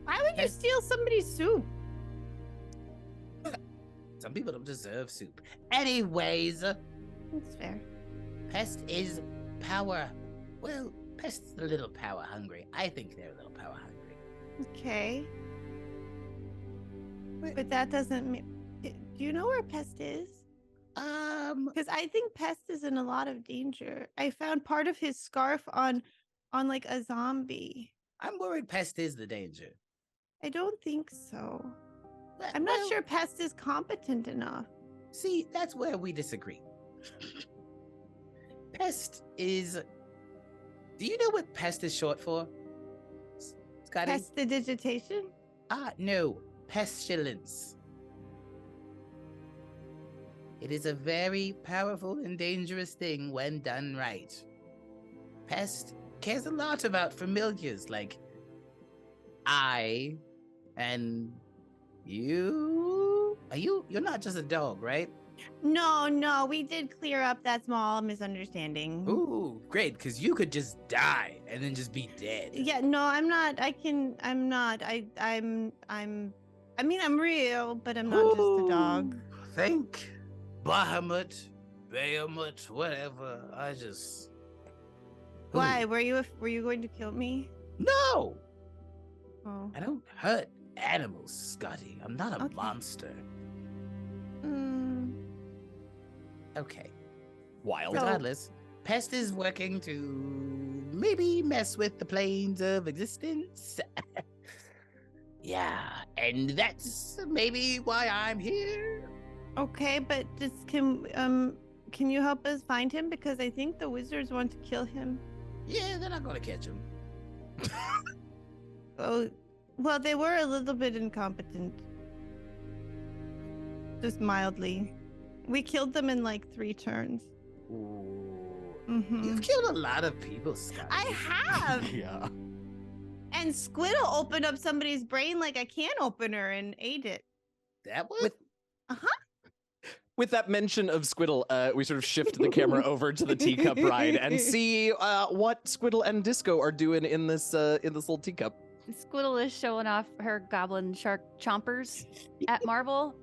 S1: Why would you steal somebody's soup?
S5: Some people don't deserve soup. Anyways,
S1: That's fair.
S5: Pest is power. Well, Pest's a little power hungry. I think they're a little power hungry.
S1: Okay. But that doesn't mean. Do you know where Pest is? Because I think Pest is in a lot of danger. I found part of his scarf on like a zombie.
S5: I'm worried Pest is the danger.
S1: I don't think so.
S5: But,
S1: I'm not sure Pest is competent enough.
S5: See, that's where we disagree. Pest is... Do you know what Pest is short for? Scotty?
S1: Prestidigitation?
S5: No. Pestilence. It is a very powerful and dangerous thing when done right. Pest cares a lot about familiars like I and you. You're not just a dog, right?
S1: No, we did clear up that small misunderstanding.
S5: Ooh, great, because you could just die and then just be dead.
S1: Yeah, no, I'm not. I'm real, but I'm not just a dog.
S5: Think Bahamut, Behemoth, whatever.
S1: Why? Were you going to kill me?
S5: No!
S1: Oh.
S5: I don't hurt animals, Scotty. I'm not a monster. Okay.
S2: Wild.
S5: Regardless, Pest is working to maybe mess with the planes of existence. Yeah, and that's maybe why I'm here.
S1: Okay, but just can you help us find him? Because I think the wizards want to kill him.
S5: Yeah, they're not gonna catch him.
S1: Oh, well, they were a little bit incompetent. Just mildly. We killed them in like 3 turns.
S5: Ooh.
S1: Mm-hmm.
S5: You've killed a lot of people, Scotty.
S1: I have!
S2: Yeah.
S1: And Squiddle opened up somebody's brain like a can opener and ate it.
S5: That one?
S2: With that mention of Squiddle, we sort of shift the camera over to the teacup ride and see what Squiddle and Disco are doing in this little teacup.
S4: Squiddle is showing off her goblin shark chompers at Marvel.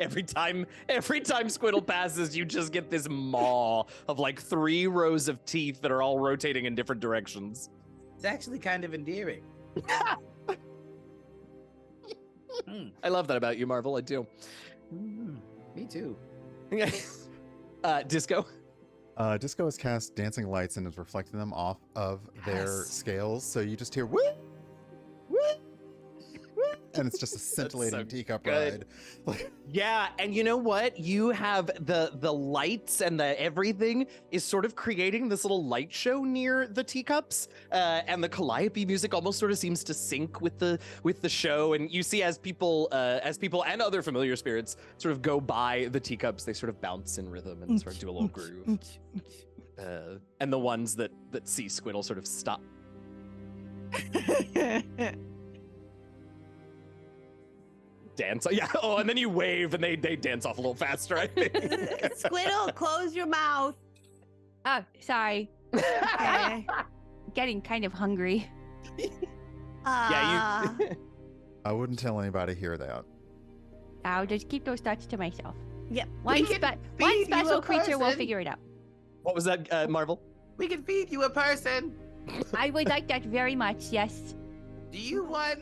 S2: Every time Squiddle passes, you just get this maw of like 3 rows of teeth that are all rotating in different directions.
S5: It's actually kind of endearing.
S2: I love that about you, Marvel. I do.
S5: Me too.
S2: Disco.
S3: Disco has cast dancing lights and is reflecting them off of their scales. So you just hear woo, woo, woo, and it's just a scintillating teacup ride.
S2: Yeah, and you know what? You have the lights and the everything is sort of creating this little light show near the teacups, and the calliope music almost sort of seems to sync with the show. And you see as people and other familiar spirits sort of go by the teacups, they sort of bounce in rhythm and sort of do a little groove. And the ones that see Squiddle sort of stop. Dance, yeah. Oh, and then you wave, and they dance off a little faster. I think.
S1: Squiddle, close your mouth.
S4: Oh, sorry.
S1: Okay.
S4: Getting kind of hungry.
S2: Yeah, you.
S3: I wouldn't tell anybody hear that.
S4: I'll just keep those thoughts to myself.
S1: Yep.
S4: One special creature will figure it out.
S2: What was that, Marvel?
S5: We can feed you a person.
S4: I would like that very much,
S5: Do you want?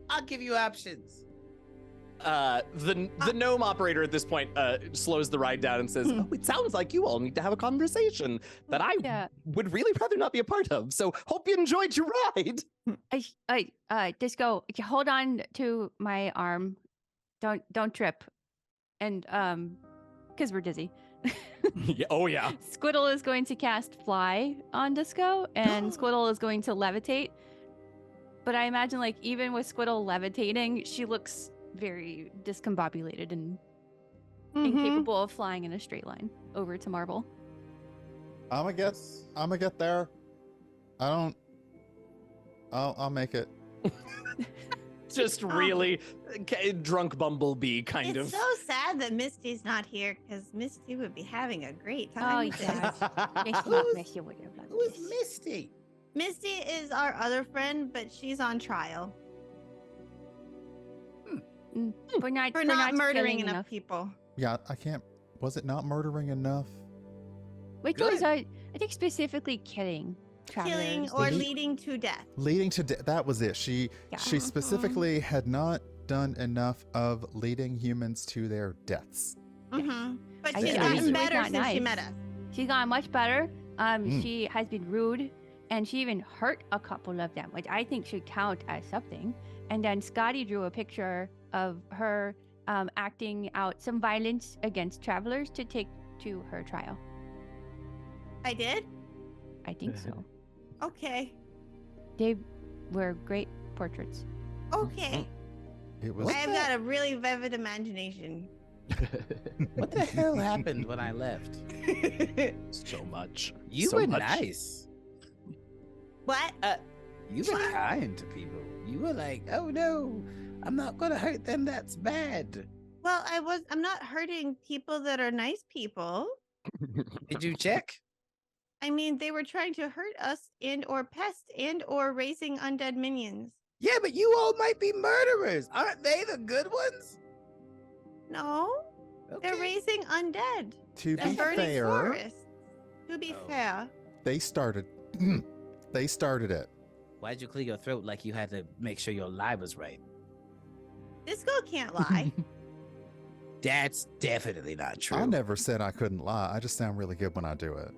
S5: I'll give you options.
S2: The gnome operator at this point slows the ride down and says, "Oh, it sounds like you all need to have a conversation that I would really rather not be a part of. So hope you enjoyed your ride."
S4: Disco, hold on to my arm. Don't trip. And because we're dizzy.
S2: Yeah, oh yeah.
S4: Squiddle is going to cast Fly on Disco, and Squiddle is going to levitate. But I imagine, like, even with Squiddle levitating, she looks very discombobulated and incapable of flying in a straight line over to Marvel.
S3: I'm gonna get there. I'll make it.
S2: Just really drunk bumblebee kind of.
S1: It's so sad that Misty's not here, because Misty would be having a great time.
S4: Oh,
S1: with
S4: yeah.
S1: this.
S5: Who's Misty?
S1: Misty is our other friend, but she's on trial
S4: For not
S1: for not murdering
S4: killing
S1: enough people.
S3: Yeah, I can't. Was it not murdering enough?
S4: Which
S5: Good.
S4: was, I think, specifically killing travelers.
S1: Killing or
S3: Lead-
S1: leading to death.
S3: Leading to that was it. She
S4: Yeah.
S3: specifically had not done enough of leading humans to their deaths.
S1: Mm-hmm. But
S4: I
S1: she's
S4: think
S1: gotten
S4: Alicia was
S1: better
S4: not
S1: since she
S4: nice.
S1: met us.
S4: She's gotten much better. She has been rude, and she even hurt a couple of them, which I think should count as something. And then Scotty drew a picture of her acting out some violence against travelers to take to her trial.
S1: I did?
S4: I think so.
S1: Okay.
S4: They were great portraits.
S1: Okay.
S3: It was
S1: I've got a really vivid imagination.
S5: What the hell happened when I left?
S2: So much.
S5: You
S2: So
S5: were
S2: much.
S5: nice.
S1: What?
S5: You were kind to people. You were like, oh no, I'm not gonna hurt them. That's bad.
S1: Well, I'm not hurting people that are nice people.
S5: Did you check?
S1: I mean, they were trying to hurt us and or pest and or raising undead minions.
S5: Yeah, but you all might be murderers. Aren't they the good ones?
S1: No, they're
S5: Okay.
S1: raising undead
S3: to be
S1: and burning
S3: fair.
S1: forests. To be
S5: Oh.
S1: fair.
S3: They started. They started it.
S5: Why'd you clear your throat like you had to make sure your lie was right?
S1: This girl can't lie.
S5: That's definitely not true.
S3: I never said I couldn't lie. I just sound really good when I do it.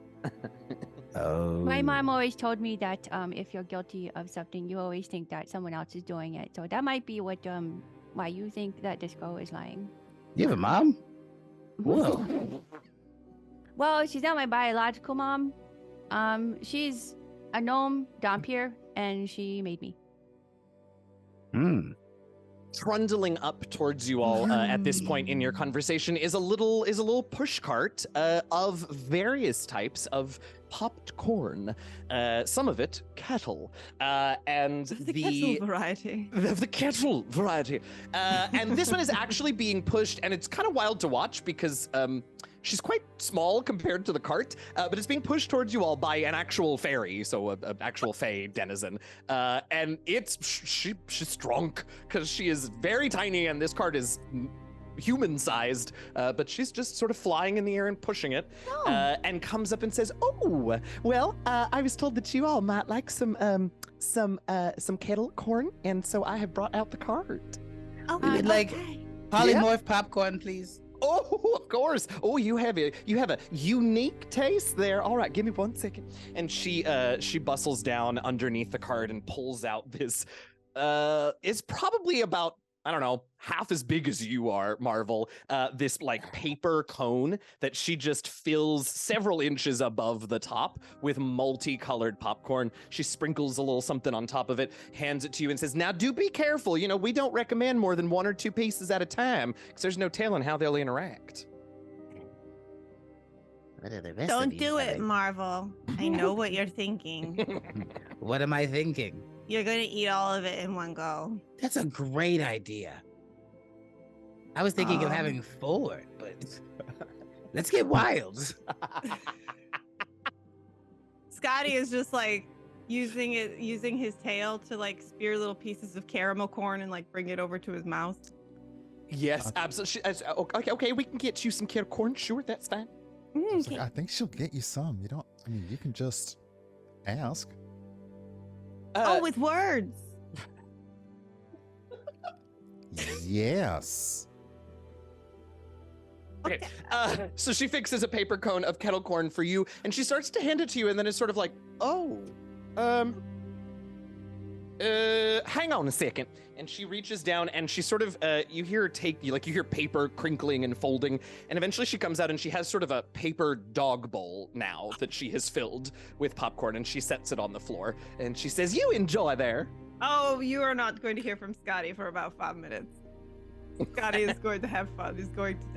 S5: Oh.
S4: My mom always told me that if you're guilty of something, you always think that someone else is doing it. So that might be what why you think that this girl is lying.
S5: You have a mom? Whoa.
S4: Well, she's not my biological mom. She's a gnome, Dompier, and she made me.
S2: Trundling up towards you all at this point in your conversation is a little push cart of various types of popped corn. Some of it kettle, and
S1: The kettle variety.
S2: of the kettle variety. And this one is actually being pushed, and it's kind of wild to watch because she's quite small compared to the cart, but it's being pushed towards you all by an actual fairy, so an actual fey denizen. And she's drunk because she is very tiny, and this cart is human-sized, but she's just sort of flying in the air and pushing it, and comes up and says, "Oh, well, I was told that you all might like some kettle corn, and so I have brought out the cart."
S1: Oh,
S5: We would like
S1: okay.
S5: polymorph popcorn, please.
S2: Oh, of course. Oh, you have a unique taste there. All right, give me 1 second. And she bustles down underneath the cart and pulls out this. It's probably about, I don't know, half as big as you are, Marvel. This like paper cone that she just fills several inches above the top with multicolored popcorn. She sprinkles a little something on top of it, hands it to you, and says, "Now do be careful. You know, we don't recommend more than 1 or 2 pieces at a time because there's no telling how they'll interact."
S5: What are the rest
S1: Don't
S5: of you
S1: do it,
S5: having?
S1: Marvel. I know what you're thinking.
S5: What am I thinking?
S1: You're gonna eat all of it in one go.
S5: That's a great idea. I was thinking of
S1: Oh.
S5: having 4, but let's get wild.
S1: Scotty is just like using his tail to like spear little pieces of caramel corn and like bring it over to his mouth.
S2: Yes, absolutely. Okay, we can get you some kettle corn. Sure, that's fine.
S3: I was like, I think she'll get you some. You don't. I mean, you can just ask.
S1: With words.
S3: Yes.
S2: Okay. So she fixes a paper cone of kettle corn for you, and she starts to hand it to you, and then it's sort of like, hang on a second. And she reaches down, and she sort of, you hear her you hear paper crinkling and folding, and eventually she comes out, and she has sort of a paper dog bowl now that she has filled with popcorn, and she sets it on the floor, and she says, "You enjoy there."
S1: Oh, you are not going to hear from Scotty for about 5 minutes. Scotty is going to have fun.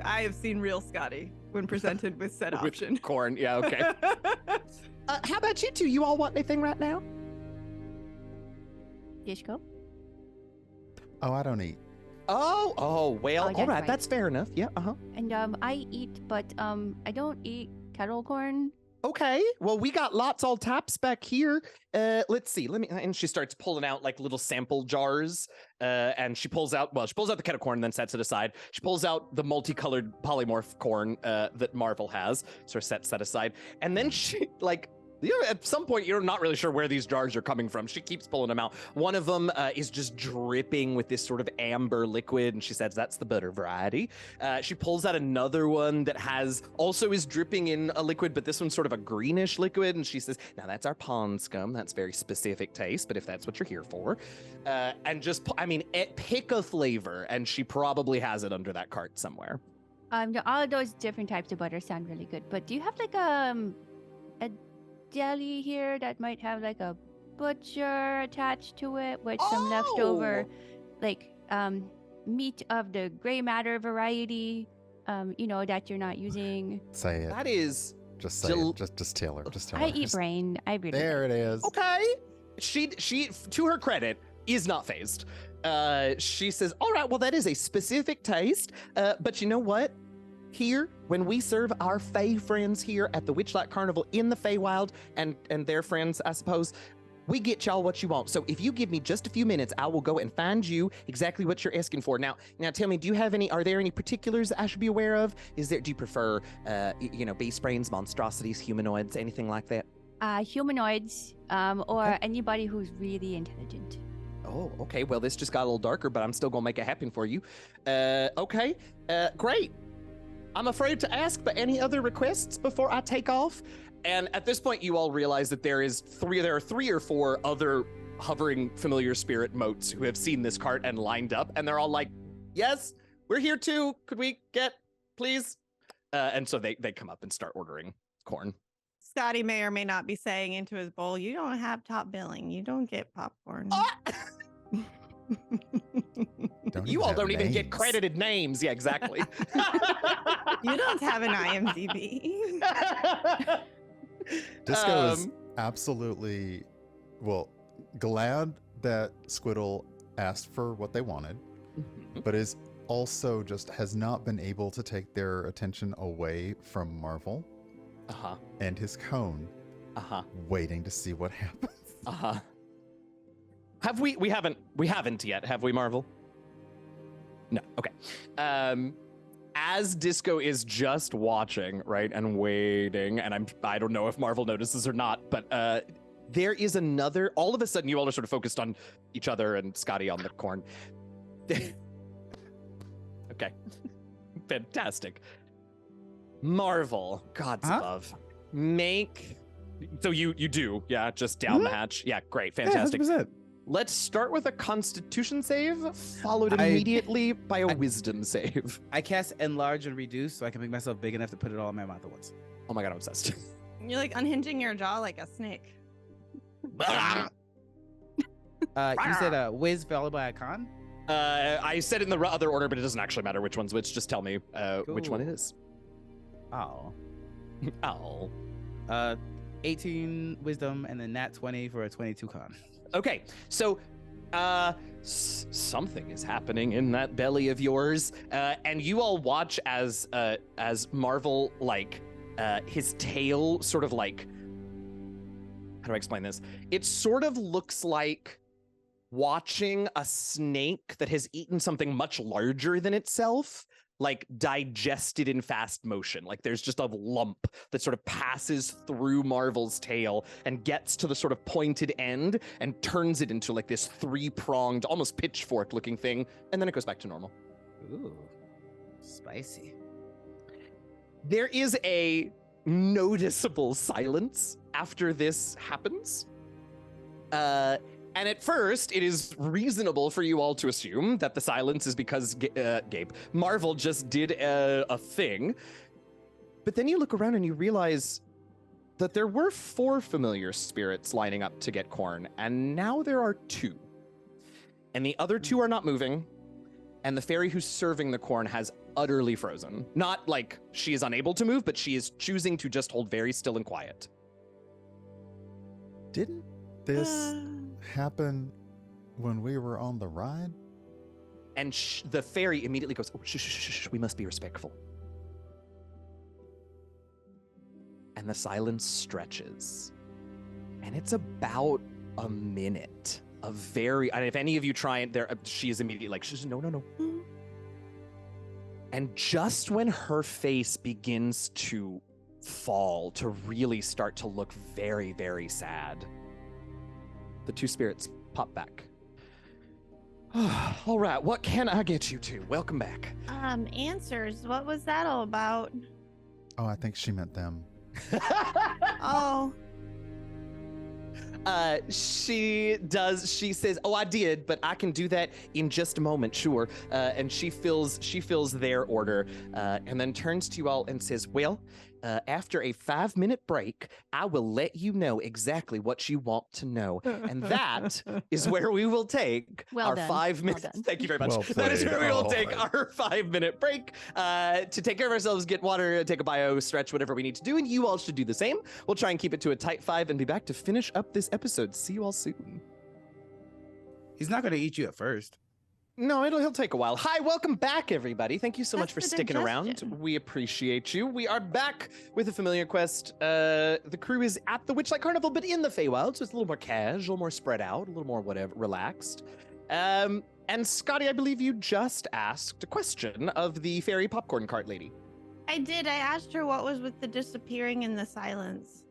S1: I have seen real Scotty when presented with said option.
S2: With corn, yeah, okay. How about you two? You all want anything right now?
S4: Dishko?
S3: Oh, I don't eat.
S2: Well,
S4: Oh,
S2: all
S4: that's
S2: right,
S4: right.
S2: that's fair enough. Yeah,
S4: And I eat, but I don't eat kettle corn.
S2: Okay. Well, we got lots all taps back here. Let's see. And she starts pulling out like little sample jars. And she pulls out the kettle corn and then sets it aside. She pulls out the multicolored polymorph corn that Marvel has. So sets that aside. And then she at some point, you're not really sure where these jars are coming from. She keeps pulling them out. One of them is just dripping with this sort of amber liquid, and she says that's the butter variety. She pulls out another one that is dripping in a liquid, but this one's sort of a greenish liquid, and she says, now that's our pond scum. That's very specific taste, but if that's what you're here for. And pick a flavor, and she probably has it under that cart somewhere.
S4: All of those different types of butter sound really good, but do you have like a deli here that might have like a butcher attached to it with some leftover meat of the gray matter variety that you're not using?
S3: Say it.
S2: That is
S3: just say it. Just tell her.
S4: I eat brain. I really
S3: there it is.
S2: Okay. She to her credit is not phased. She says, all right, well, that is a specific taste, but you know what? Here, when we serve our Fey friends here at the Witchlight Carnival in the Feywild and their friends, I suppose, we get y'all what you want. So if you give me just a few minutes, I will go and find you exactly what you're asking for. Now tell me, are there any particulars I should be aware of? Do you prefer, beast brains, monstrosities, humanoids, anything like that?
S4: Humanoids, or anybody who's really intelligent.
S2: Oh, okay. Well, this just got a little darker, but I'm still gonna make it happen for you. Okay. Great. I'm afraid to ask, but any other requests before I take off? And at this point, you all realize that there are 3 or 4 other hovering familiar spirit motes who have seen this cart and lined up, and they're all like, yes, we're here too. Could we get, please? And so they come up and start ordering corn.
S1: Scotty may or may not be saying into his bowl, you don't have top billing. You don't get popcorn.
S2: You all don't even get credited names. Yeah, exactly.
S1: You don't have an IMDb.
S3: Disco is absolutely, glad that Squiddle asked for what they wanted, but is also just has not been able to take their attention away from Marvel and his cone, waiting to see what happens.
S2: Have we haven't yet, have we, Marvel? No, okay. As Disco is just watching, right, and waiting, and I don't know if Marvel notices or not, but there is another, all of a sudden you all are sort of focused on each other and Scotty on the corn. Okay. Fantastic. Marvel, God's above. So you do, yeah, just down the hatch. Yeah, great, fantastic.
S7: Yeah, 100%.
S2: Let's start with a Constitution save, followed immediately by a Wisdom save.
S7: I cast Enlarge and Reduce so I can make myself big enough to put it all in my mouth at once.
S2: Oh my god, I'm obsessed.
S1: You're like unhinging your jaw like a snake.
S7: You said Wiz followed by a Con?
S2: I said it in the other order, but it doesn't actually matter which one's which. Just tell me which one it is.
S7: Oh.
S2: Oh.
S7: 18 Wisdom and then nat 20 for a 22 Con.
S2: Okay, so something is happening in that belly of yours, and you all watch as Marvel, his tail sort of like, how do I explain this? It sort of looks like watching a snake that has eaten something much larger than itself, like digested in fast motion. Like there's just a lump that sort of passes through Marvel's tail and gets to the sort of pointed end and turns it into like this 3-pronged, almost pitchfork looking thing. And then it goes back to normal.
S7: Ooh, spicy.
S2: There is a noticeable silence after this happens. And at first, it is reasonable for you all to assume that the silence is because Marvel just did a thing. But then you look around and you realize that there were 4 familiar spirits lining up to get corn, and now there are 2. And the other 2 are not moving, and the fairy who's serving the corn has utterly frozen. Not like she is unable to move, but she is choosing to just hold very still and quiet.
S3: Didn't this happen when we were on the ride?
S2: And the fairy immediately goes, oh, shh, we must be respectful. And and the silence stretches. And it's about a minute. And if any of you try it, she is immediately like, she's no. And just when her face begins to fall, to really start to look very, very sad, the two spirits pop back. All right, what can I get you to? Welcome back.
S1: Answers. What was that all about?
S3: Oh, I think she meant them.
S1: Oh.
S2: She says, "Oh, I did, but I can do that in just a moment, sure." And she fills their order, and then turns to you all and says, "Well, after a 5-minute break, I will let you know exactly what you want to know." And that is where we will take our 5 minutes. Thank you very much.
S3: Well
S2: That is where we will
S3: played.
S2: take our 5-minute break to take care of ourselves, get water, take a bio, stretch, whatever we need to do. And you all should do the same. We'll try and keep it to a tight 5 and be back to finish up this episode. See you all soon.
S7: He's not going to eat you at first.
S2: No, he'll take a while. Hi, welcome back, everybody. Thank you so much for
S1: That's the
S2: sticking around.
S1: digestion.
S2: We appreciate you. We are back with a familiar quest. The crew is at the Witchlight Carnival, but in the Feywild, so it's a little more casual, a little more spread out, a little more whatever, relaxed. And Scotty, I believe you just asked a question of the fairy popcorn cart lady.
S1: I did. I asked her what was with the disappearing in the silence.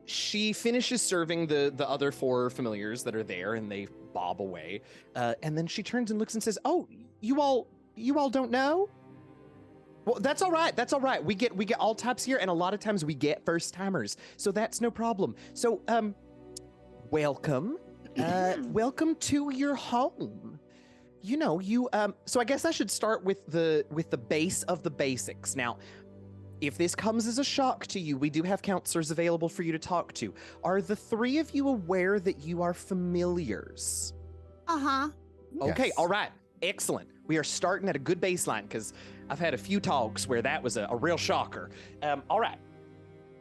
S2: She finishes serving the other 4 familiars that are there, and they bob away. And then she turns and looks and says, "Oh, you all don't know? Well, that's all right. That's all right. We get all types here, and a lot of times we get first timers, so that's no problem. So, welcome, welcome to your home. You know, so I guess I should start with the base of the basics. Now, if this comes as a shock to you, we do have counselors available for you to talk to. Are the 3 of you aware that you are familiars?"
S1: Uh-huh.
S2: Okay,
S3: Yes.
S2: all right, excellent. We are starting at a good baseline because I've had a few talks where that was a real shocker. All right.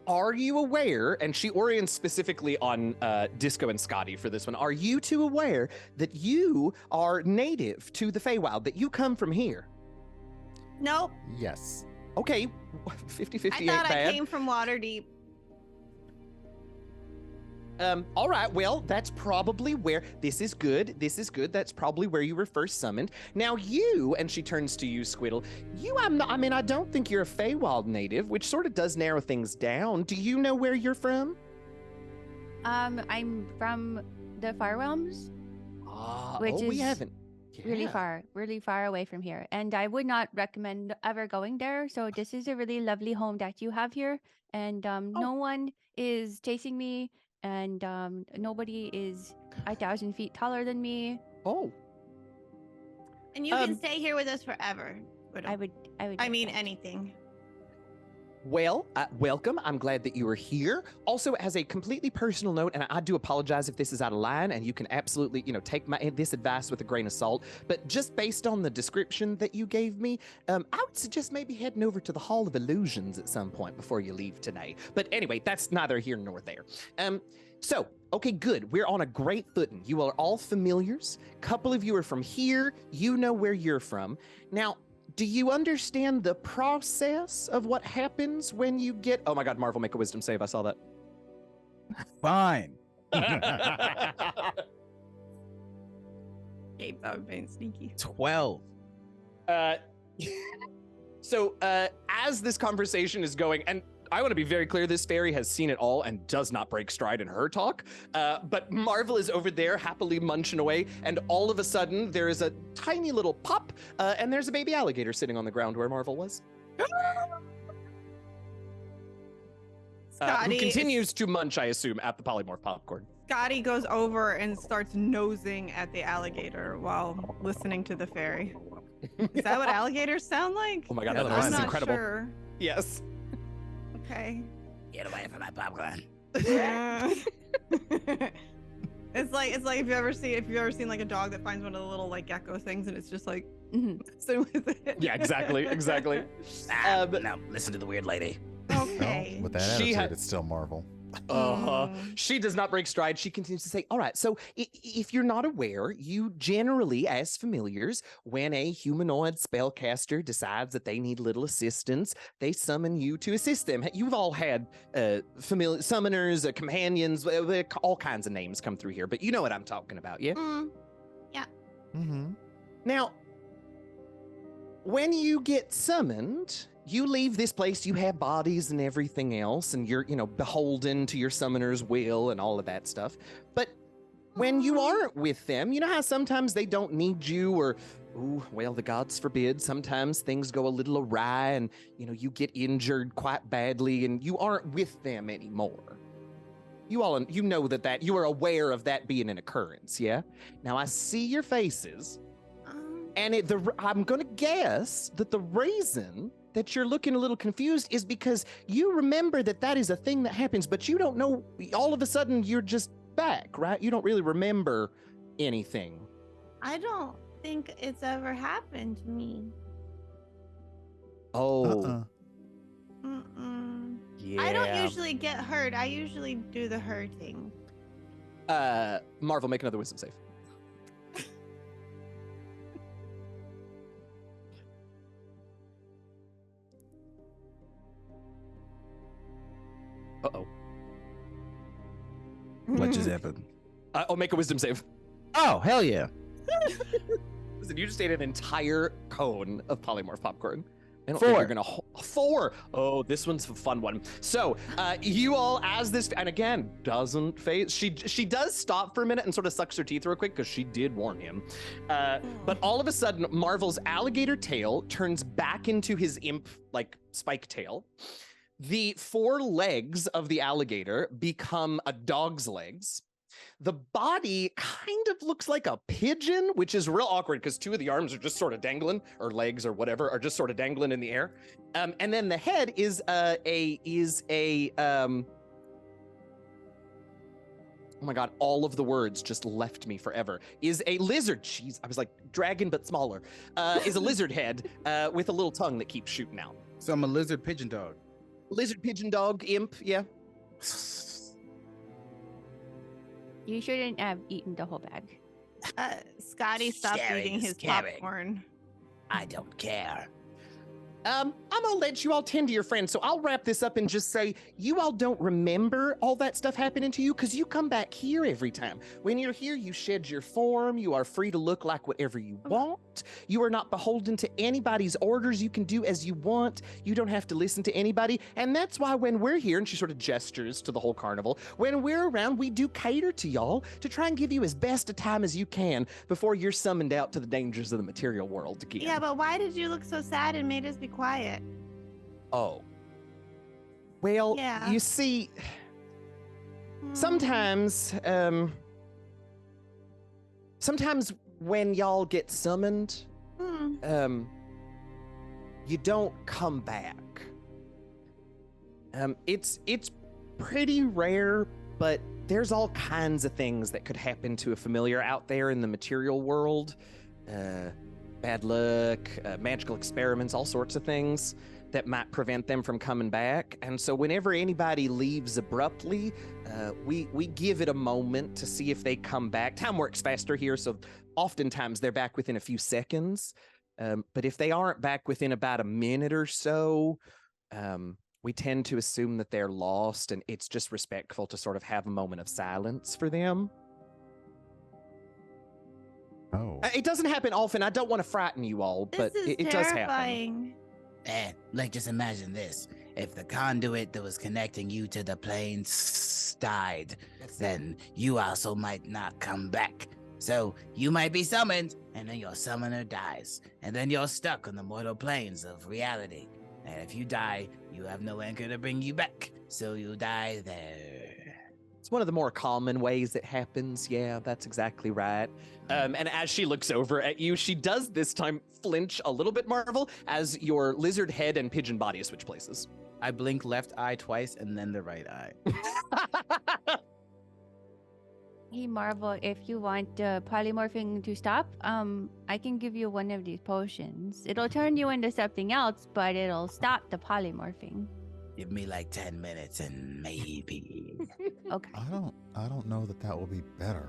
S2: Are you aware, and she orients specifically on Disco and Scotty for this one, are you 2 aware that you are native to the Feywild, that you come from here?
S1: Nope.
S3: Yes.
S2: Okay, 50-50
S1: I
S2: ain't
S1: thought
S2: bad.
S1: I came from Waterdeep.
S2: All right, well, that's probably where, this is good, that's probably where you were first summoned. Now you, and she turns to you, Squiddle, I don't think you're a Feywild native, which sort of does narrow things down. Do you know where you're from?
S4: I'm from the Far Realms, which
S2: we
S4: is
S2: haven't.
S4: really
S2: Yeah.
S4: far away from here. And I would not recommend ever going there. So this is a really lovely home that you have here. And no one is chasing me, and nobody is 1,000 feet taller than me.
S2: Oh.
S1: And you can stay here with us forever.
S4: I would.
S1: I
S4: like
S1: mean,
S4: that.
S1: anything.
S2: Well, welcome. I'm glad that you are here. Also, as a completely personal note, and I do apologize if this is out of line, and you can absolutely, take this advice with a grain of salt, but just based on the description that you gave me, I would suggest maybe heading over to the Hall of Illusions at some point before you leave today. But anyway, that's neither here nor there. So, okay, good. We're on a great footing. You are all familiars. A couple of you are from here. You know where you're from. Now, do you understand the process of what happens when you get... Oh my God, Marvel, make a wisdom save. I saw that.
S7: Fine.
S1: Gabe, that would be sneaky.
S7: 12.
S2: So, as this conversation is going, and I want to be very clear, this fairy has seen it all and does not break stride in her talk, but Marvel is over there happily munching away, and all of a sudden there is a tiny little pop, and there's a baby alligator sitting on the ground where Marvel was. Who continues to munch, I assume, at the polymorph popcorn.
S1: Scotty goes over and starts nosing at the alligator while listening to the fairy. Is that what alligators sound like?
S2: Oh my God,
S7: Yeah,
S2: that
S7: that's
S1: I'm
S2: was
S1: not
S2: incredible.
S1: Sure.
S2: Yes.
S1: Okay.
S5: Get away from my popcorn.
S1: It's like if you ever seen like a dog that finds one of the little like gecko things and it's just like messing with it.
S2: Yeah, exactly.
S5: No, listen to the weird lady.
S1: Okay.
S3: Well, with that
S2: She
S3: attitude,
S2: had-
S3: it's still Marvel.
S2: She does not break stride. She continues to say, all right, so if you're not aware, you generally, as familiars, when a humanoid spellcaster decides that they need little assistance, they summon you to assist them. You've all had familiar summoners, companions, all kinds of names come through here, but you know what I'm talking about, yeah?
S1: Yeah.
S3: Mm-hmm.
S2: Now, when you get summoned, you leave this place, you have bodies and everything else, and you're, beholden to your summoner's will and all of that stuff. But when you aren't with them, you know how sometimes they don't need you, or, the gods forbid, sometimes things go a little awry and, you get injured quite badly and you aren't with them anymore. You know that you are aware of that being an occurrence, yeah? Now I see your faces, and I'm gonna guess that the reason that you're looking a little confused is because you remember that is a thing that happens, but you don't know, all of a sudden you're just back, right? You don't really remember anything.
S1: I don't think it's ever happened to me.
S2: Oh.
S1: Yeah. I don't usually get hurt. I usually do the hurting.
S2: Marvel, make another wisdom save. Uh-oh.
S7: What just happened?
S2: I'll make a wisdom save.
S7: Oh, hell yeah.
S2: Listen, you just ate an entire cone of polymorph popcorn. I don't
S7: 4.
S2: think you're gonna 4. Oh, this one's a fun one. So, you all, as this, and again, doesn't phase. She does stop for a minute and sort of sucks her teeth real quick because she did warn him. But all of a sudden, Marvel's alligator tail turns back into his imp spike tail. The 4 legs of the alligator become a dog's legs. The body kind of looks like a pigeon, which is real awkward because 2 of the arms are just sort of dangling, or legs or whatever, are just sort of dangling in the air. And then the head is oh my God, all of the words just left me forever. Is a lizard, jeez, I was like dragon but smaller, is a lizard head with a little tongue that keeps shooting out.
S7: So I'm a lizard pigeon dog.
S2: Lizard pigeon dog imp, yeah.
S4: You shouldn't have eaten the whole bag.
S1: Scotty stopped
S5: Sharing
S1: eating
S5: is
S1: his
S5: caring.
S1: popcorn.
S5: I don't care.
S2: I'm gonna let you all tend to your friends, so I'll wrap this up and just say you all don't remember all that stuff happening to you because you come back here every time. When you're here, you shed your form. You are free to look like whatever you want. You are not beholden to anybody's orders. You can do as you want. You don't have to listen to anybody. And that's why when we're here, and she sort of gestures to the whole carnival, when we're around, we do cater to y'all to try and give you as best a time as you can before you're summoned out to the dangers of the material world again.
S1: Yeah, but why did you look so sad and made us be quiet?
S2: Oh. Well,
S1: Yeah.
S2: you see, sometimes when y'all get summoned, you don't come back. It's pretty rare, but there's all kinds of things that could happen to a familiar out there in the material world. Bad luck, magical experiments, all sorts of things that might prevent them from coming back. And so whenever anybody leaves abruptly, we give it a moment to see if they come back. Time works faster here, so oftentimes they're back within a few seconds. But if they aren't back within about a minute or so, we tend to assume that they're lost, and it's just respectful to sort of have a moment of silence for them.
S3: Oh.
S2: It doesn't happen often. I don't want to frighten you all, but it does happen.
S5: Just imagine this. If the conduit that was connecting you to the planes died, then you also might not come back. So you might be summoned, and then your summoner dies. And then you're stuck on the mortal planes of reality. And if you die, you have no anchor to bring you back. So you die there.
S2: It's one of the more common ways it happens. Yeah, that's exactly right. And as she looks over at you, she does this time flinch a little bit, Marvel, as your lizard head and pigeon body switch places.
S7: I blink left eye twice and then the right eye.
S4: Hey Marvel, if you want polymorphing to stop, I can give you one of these potions. It'll turn you into something else, but it'll stop the polymorphing.
S5: Give me like 10 minutes and maybe.
S4: Okay.
S3: I don't know that will be better.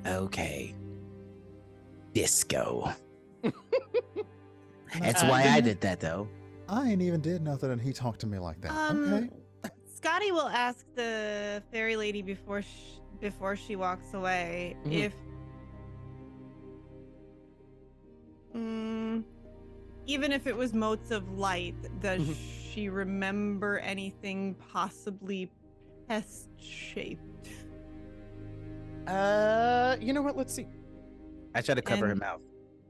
S5: Okay. Disco. That's why I did that, though.
S3: I ain't even did nothing, and he talked to me like that. Okay.
S1: Scotty will ask the fairy lady before she walks away if even if it was motes of light, does she remember anything possibly pest shaped?
S2: You know what? Let's see.
S7: I try to cover her mouth.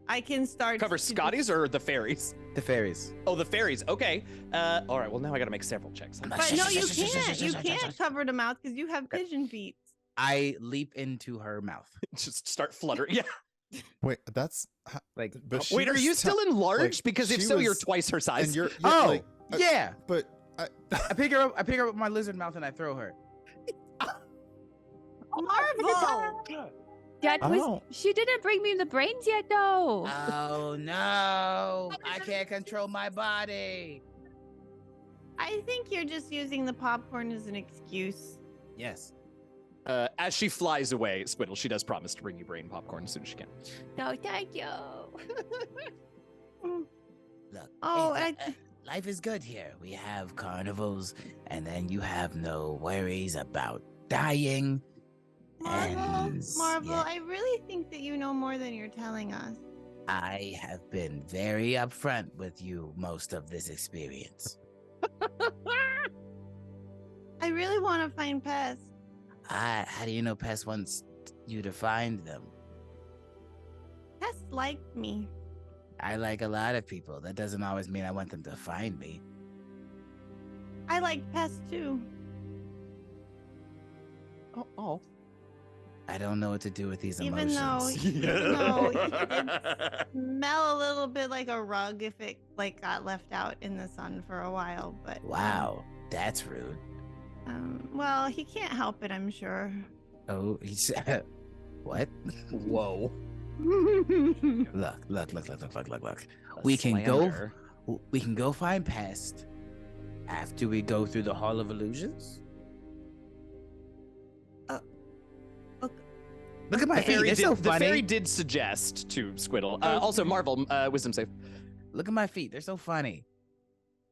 S1: I can start
S2: Cover Scotty's or the fairies?
S7: The fairies.
S2: Oh, the fairies. Okay. All right. Well, now I got to make several checks.
S1: But no, you can't. You can't cover the mouth because you have pigeon feet.
S7: I leap into her mouth.
S2: Just start fluttering. Yeah.
S3: Wait, that's
S7: Like,
S3: but she
S2: Wait, are
S3: was
S2: you still enlarged?
S3: like,
S2: Because if
S3: she
S2: so, you're
S3: was-
S2: twice her size.
S3: And you're
S7: oh,
S3: like,
S7: yeah.
S3: but
S7: I pick her up. I pick her up with my lizard mouth and I throw her.
S1: Marvel!
S4: That
S3: I
S4: was.
S3: don't-
S4: She didn't bring me the brains yet, though.
S5: Oh no! I can't control my body.
S1: I think you're just using the popcorn as an excuse.
S7: Yes.
S2: As she flies away, Squiddle, she does promise to bring you brain popcorn as soon as she can.
S4: No, thank you.
S5: Look,
S1: Oh,
S5: life is good here. We have carnivals, and then you have no worries about dying.
S1: Marvel,
S5: yeah.
S1: I really think that you know more than you're telling us.
S5: I have been very upfront with you most of this experience.
S1: I really want to find Pest.
S5: How do you know Pest wants you to find them?
S1: Pest liked me.
S5: I like a lot of people. That doesn't always mean I want them to find me.
S1: I like Pest too.
S2: Oh.
S5: I don't know what to do with these
S1: Even
S5: emotions.
S1: though he did smell a little bit like a rug if it got left out in the sun for a while, but
S5: Wow, that's rude.
S1: well, he can't help it, I'm sure.
S5: Oh, he said, what?
S2: Whoa.
S5: Look. We can go find Pest after we go through the Hall of Illusions. Look at my feet. They're so
S2: The
S5: funny.
S2: fairy did suggest to Squiddle. Also, Marvel, wisdom save.
S5: Look at my feet. They're so funny.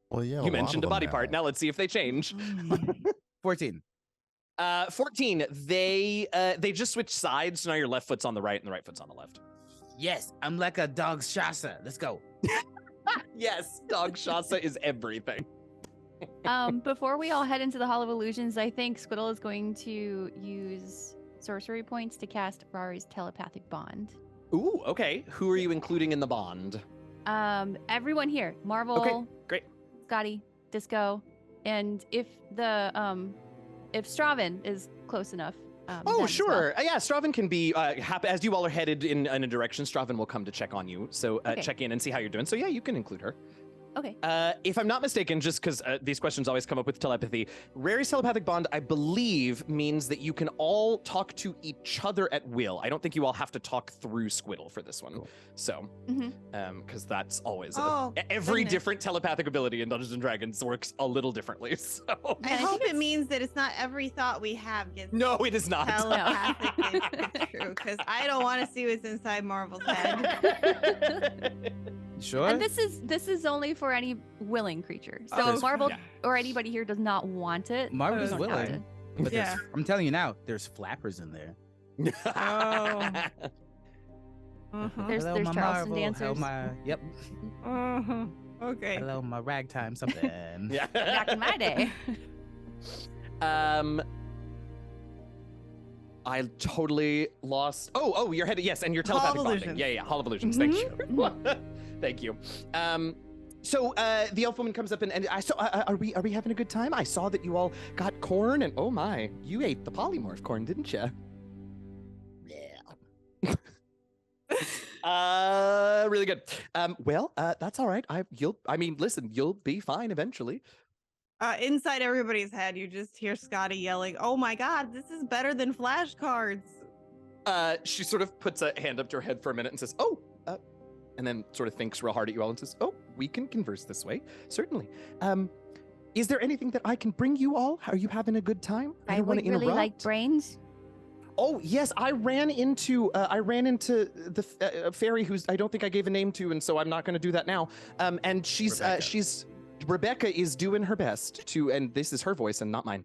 S3: well, yeah.
S2: You mentioned a body part. Now let's see if they change.
S5: 14.
S2: 14. They just switch sides. So now your left foot's on the right and the right foot's on the left.
S5: Yes, I'm like a dog shasa. Let's go.
S2: Yes, dog shasa is everything.
S4: Before we all head into the Hall of Illusions, I think Squiddle is going to use sorcery points to cast Rari's telepathic bond.
S2: Ooh, okay. Who are you including in the bond?
S4: Everyone here, Marvel,
S2: Okay, great.
S4: Scotty, Disco, and if Straven is close enough.
S2: Oh,
S4: then as well.
S2: sure. Yeah, Straven can be happy as you all are headed in a direction. Straven will come to check on you. So
S4: Okay.
S2: check in and see how you're doing. So yeah, you can include her.
S4: Okay.
S2: If I'm not mistaken, just because these questions always come up with telepathy, Rary's telepathic bond, I believe, means that you can all talk to each other at will. I don't think you all have to talk through Squiddle for this one.
S3: Cool.
S2: So, because that's always
S1: Oh,
S2: every
S1: goodness.
S2: different telepathic ability in Dungeons and Dragons works a little differently. So,
S1: I
S4: I
S1: hope
S4: think
S1: it means that it's not every thought we have gets
S2: no, it is not.
S1: telepathically true, because I don't want to see what's inside Marvel's head.
S7: Sure.
S4: And this is only for any willing creature. So
S2: Oh,
S4: if Marvel
S2: yeah.
S4: or anybody here does not want it,
S7: Marvel's
S4: you don't have
S7: willing.
S4: to.
S7: But
S1: Yeah.
S7: I'm telling you now, there's flappers in there.
S1: Oh.
S4: There's
S5: Hello, my
S4: Charleston
S5: Marvel.
S4: dancers.
S5: Hello, my
S7: Yep.
S1: Okay.
S5: hello, my ragtime something.
S2: Yeah.
S4: Back in my day.
S2: I totally lost. Oh, you're headed. Yes, and your
S1: Hall of
S2: telepathic bonding.
S1: Illusions.
S2: Yeah, Hall of Illusions. Thank you. Thank you. So the elf woman comes up and I saw. Are we having a good time? I saw that you all got corn and oh my, you ate the polymorph corn, didn't you?
S5: Yeah.
S2: Really good. Well, that's all right. Listen, you'll be fine eventually.
S1: Inside everybody's head, you just hear Scotty yelling, "Oh my God, this is better than flashcards!"
S2: She sort of puts a hand up to her head for a minute and says, "Oh," and then sort of thinks real hard at you all and says, "Oh, we can converse this way, certainly. Is there anything that I can bring you all? Are you having a good time?
S4: I
S2: don't want
S4: would
S2: to
S4: really
S2: interrupt.
S4: like brains.
S2: Oh yes, I ran into the fairy who's I don't think I gave a name to, and so I'm not going to do that now. And Rebecca is doing her best to, and this is her voice and not mine.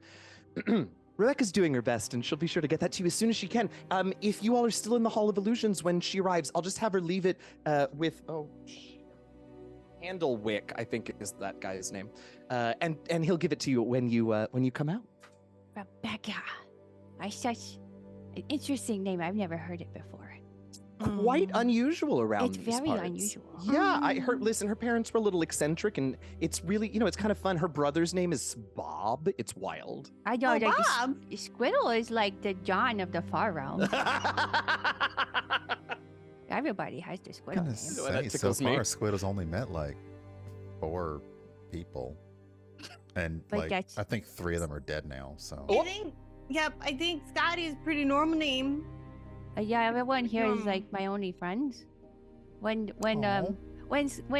S2: Rebecca's doing her best, and she'll be sure to get that to you as soon as she can. If you all are still in the Hall of Illusions when she arrives, I'll just have her leave it with Handlewick, I think is that guy's name, and he'll give it to you when you come out.
S4: Rebecca. Such an interesting name. I've never heard it before.
S2: Quite unusual around
S4: It's
S2: these
S4: very
S2: parts.
S4: unusual.
S2: Yeah, I heard. Listen, her parents were a little eccentric, and it's really, it's kind of fun. Her brother's name is Bob. It's wild.
S4: I know.
S1: Bob.
S4: Squiddle is like the John of the far realm. Everybody has the Squiddle
S3: Goodness
S4: name.
S2: That
S3: sakes, so
S2: tickles me.
S3: far, Squiddle's only met like 4 people, and
S4: But
S3: like
S4: that's-
S3: I think 3 of them are dead now. So
S1: I think Scotty is a pretty normal name.
S4: Yeah, everyone here is like my only friends. When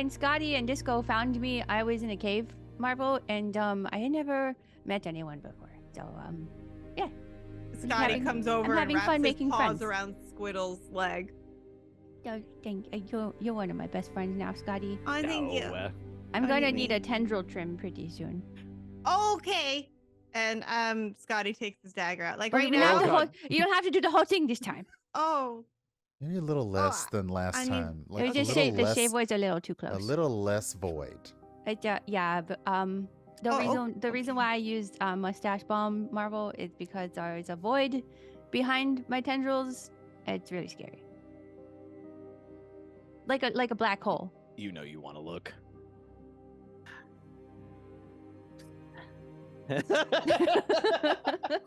S4: Scotty and Disco found me, I was in a cave, Marvel, and I had never met anyone before. So yeah.
S1: Scotty comes over
S4: I'm
S1: and
S4: having
S1: wraps
S4: fun
S1: his
S4: making
S1: paws
S4: friends.
S1: around Squiddle's leg.
S4: You're one of my best friends now, Scotty.
S1: I think you.
S4: I'm
S1: Oh,
S4: gonna
S1: you
S4: need
S1: mean-
S4: a tendril trim pretty soon.
S1: Okay. And Scotty takes his dagger out. Like
S4: But
S1: right
S4: we don't have
S1: now.
S4: the whole- you don't have to do the whole thing this time.
S1: Oh.
S3: maybe a little less than last
S1: I need-
S3: time.
S4: It
S3: Like
S4: was
S3: a
S4: just
S3: little
S4: the
S3: less,
S4: shave was a little too close.
S3: a little less void.
S4: Yeah, but the reason why I used mustache balm Marvel is because there is a void behind my tendrils. It's really scary. Like a black hole.
S2: You know you want to look.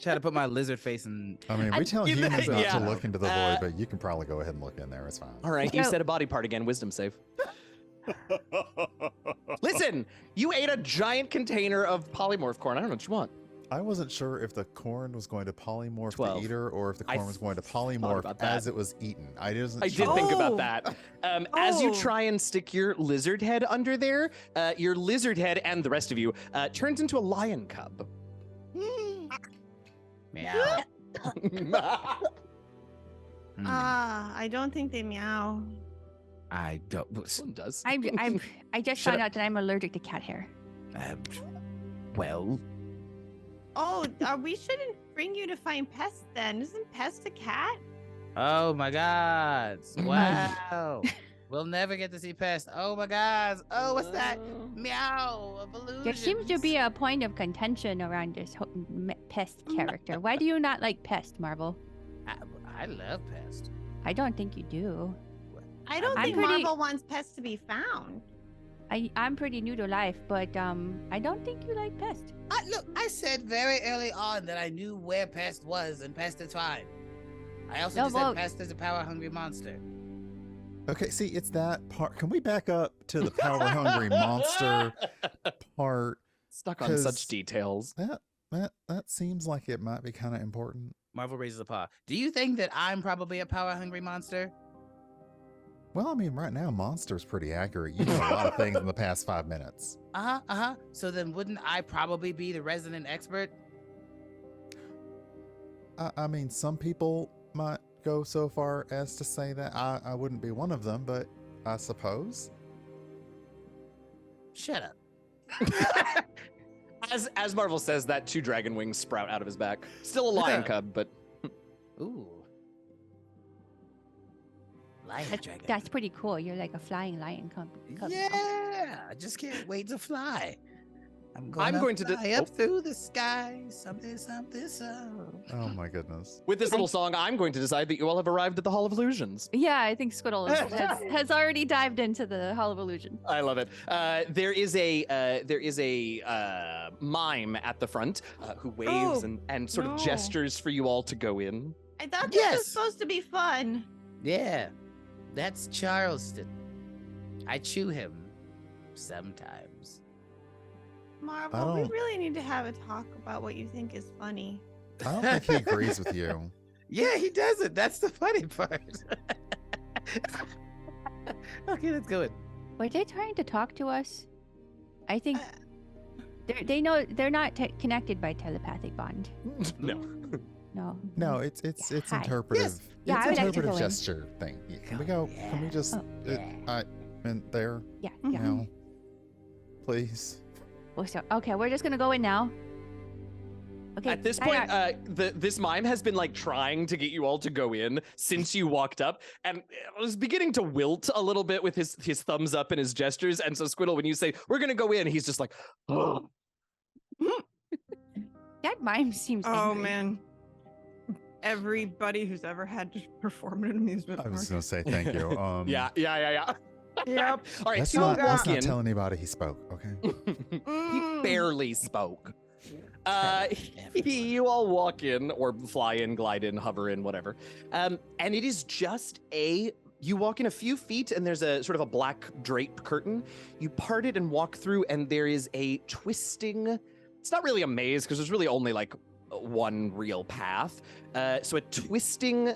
S7: Try to put my lizard face in.
S3: I mean, we tell
S2: You-
S3: humans not
S2: yeah.
S3: to look into the void, but you can probably go ahead and look in there. It's fine.
S2: All right, you
S4: So-
S2: said a body part again. Wisdom save. Listen, you ate a giant container of polymorph corn. I don't know what you want.
S3: I wasn't sure if the corn was going to polymorph
S2: 12.
S3: the eater or if the
S2: I
S3: corn was going to
S2: thought
S3: polymorph
S2: about that.
S3: as it was eaten. I did
S2: I did think about
S1: Oh.
S2: that. As you
S1: Oh.
S2: try and stick your lizard head under there, your lizard head and the rest of you turns into a lion cub.
S7: Meow.
S1: I don't think they meow.
S7: I don't.
S2: One does.
S4: I just
S2: Shut
S4: found
S2: up.
S4: out that I'm allergic to cat hair.
S7: Well,
S1: Oh, we shouldn't bring you to find Pest then. Isn't Pest a cat?
S7: oh my God! Wow. We'll never get to see Pest. Oh my God! Oh, what's that? Meow. A balloon.
S4: There seems to be a point of contention around this Pest character. Why do you not like Pest, Marvel?
S7: I love Pest.
S4: I don't think you do.
S1: I don't
S4: I'm
S1: think
S4: pretty-
S1: Marvel wants Pest to be found.
S4: I'm pretty new to life, but I don't think you like Pest.
S5: Look, I said very early on that I knew where Pest was, and Pest is fine. I also
S4: No,
S5: just
S4: well-
S5: said Pest is a power-hungry monster.
S3: Okay, see, it's that part. Can we back up to the power hungry monster part?
S2: Stuck on
S3: 'Cause-
S2: such details.
S3: That seems like it might be kind of important.
S7: Marvel raises a paw.
S5: Do you think that I'm probably a power-hungry monster?
S3: Well, I mean, right now, monster's pretty accurate. You know a lot of things in the past 5 minutes.
S5: So then wouldn't I probably be the resident expert?
S3: I mean, some people might go so far as to say that I wouldn't be one of them, but I suppose.
S5: Shut up.
S2: As Marvel says that, 2 dragon wings sprout out of his back. Still a lion cub, but
S5: Ooh. Lion dragon.
S4: That's pretty cool. You're like a flying lion cub.
S5: Yeah, I just can't wait to fly. I'm
S2: going to
S5: fly up through the sky. Something, something, so.
S3: Oh my goodness.
S2: with this little song, I'm going to decide that you all have arrived at the Hall of Illusions.
S4: Yeah, I think Squiddle has already dived into the Hall of Illusion.
S2: I love it. There is a mime at the front who waves
S1: Oh,
S2: and sort of
S1: no.
S2: gestures for you all to go in.
S1: I thought this
S5: Yes.
S1: was supposed to be fun.
S5: Yeah, that's Charleston. I chew him sometimes.
S1: Marvel, we
S3: don't-
S1: really need to have a talk about what you think is funny.
S3: I don't think he agrees with you.
S5: Yeah, he doesn't. That's the funny part. Okay, let's go in.
S4: Were they trying to talk to us? I think They know they're not connected by telepathic bond.
S2: No.
S4: No.
S3: No, it's
S4: Hi.
S3: interpretive.
S4: Yes. Yeah,
S3: it's
S4: I would like to
S3: interpretive
S4: go in.
S3: gesture thing. Can we go? Can we just? And there.
S4: Yeah.
S3: Now, please.
S4: Well, so, okay, we're just gonna go in now. Okay.
S2: At this point, this mime has been like trying to get you all to go in since you walked up, and was beginning to wilt a little bit with his thumbs up and his gestures. And so, Squiddle, when you say we're gonna go in, he's just like, oh.
S4: That mime seems.
S1: Oh
S4: angry.
S1: man. Everybody who's ever had to perform an amusement
S3: I
S1: park.
S3: was gonna say thank you.
S2: Yeah.
S1: Yep.
S2: All right,
S3: Let's
S2: so you
S3: not
S2: walk in.
S3: tell anybody he spoke. Okay.
S2: He barely spoke. You all walk in, or fly in, glide in, hover in, whatever. And it is just you walk in a few feet, and there's a sort of a black drape curtain. You part it and walk through, and there is a twisting. It's not really a maze because there's really only like one real path. So a twisting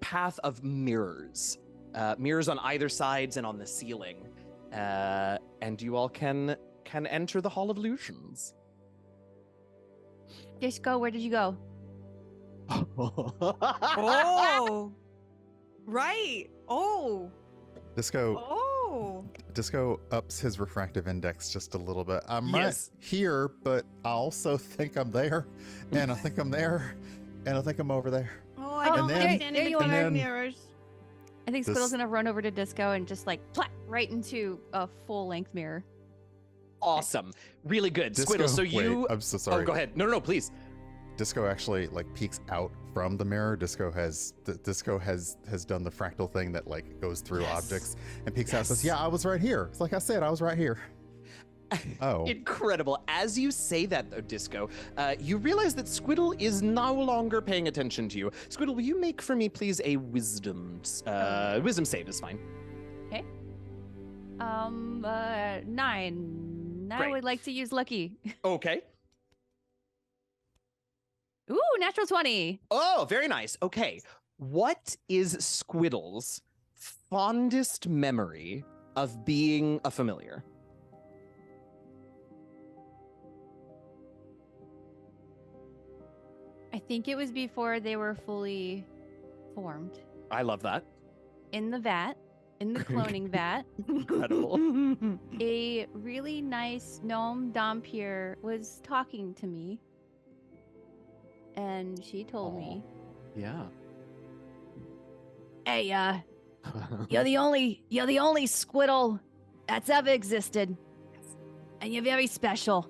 S2: path of mirrors. Mirrors on either sides and on the ceiling. And you all can enter the Hall of Illusions.
S4: Disco, where did you go?
S1: Oh. Right. Oh.
S3: Disco ups his refractive index just a little bit. I'm
S2: Yes.
S3: right here, but I also think I'm there, and I think I'm there, and I think I'm over there.
S1: Oh, I
S4: Oh,
S1: don't
S3: there-
S1: understand
S4: there
S1: in
S4: you
S1: between
S3: are.
S1: the mirrors.
S4: I think
S3: This-
S4: Squiddle's gonna run over to Disco and just like plap right into a full-length mirror.
S2: Awesome. Really good.
S3: Disco,
S2: Squiddle, so you...
S3: Wait, I'm so sorry.
S2: Oh, go ahead. No, please.
S3: Disco actually like peeks out from the mirror. Disco has done the fractal thing that like goes through
S2: Yes.
S3: objects and peeks out and says,
S2: Yes.
S3: "Yeah, I was right here." It's like I said, I was right here. Oh,
S2: Incredible. As you say that, though, Disco, you realize that Squiddle is no longer paying attention to you. Squiddle, will you make for me, please, a wisdom save is fine.
S4: Okay. 9. I
S2: Great.
S4: would like to use lucky.
S2: Okay.
S4: Ooh, natural 20.
S2: Oh, very nice. Okay. What is Squiddle's fondest memory of being a familiar?
S4: I think it was before they were fully formed.
S2: I love that.
S4: In the vat, in the cloning vat,
S2: Incredible.
S4: a really nice gnome Dompier was talking to me. And she told me,
S2: Yeah.
S4: "Hey, you're the only Squiddle that's ever existed. And you're very special.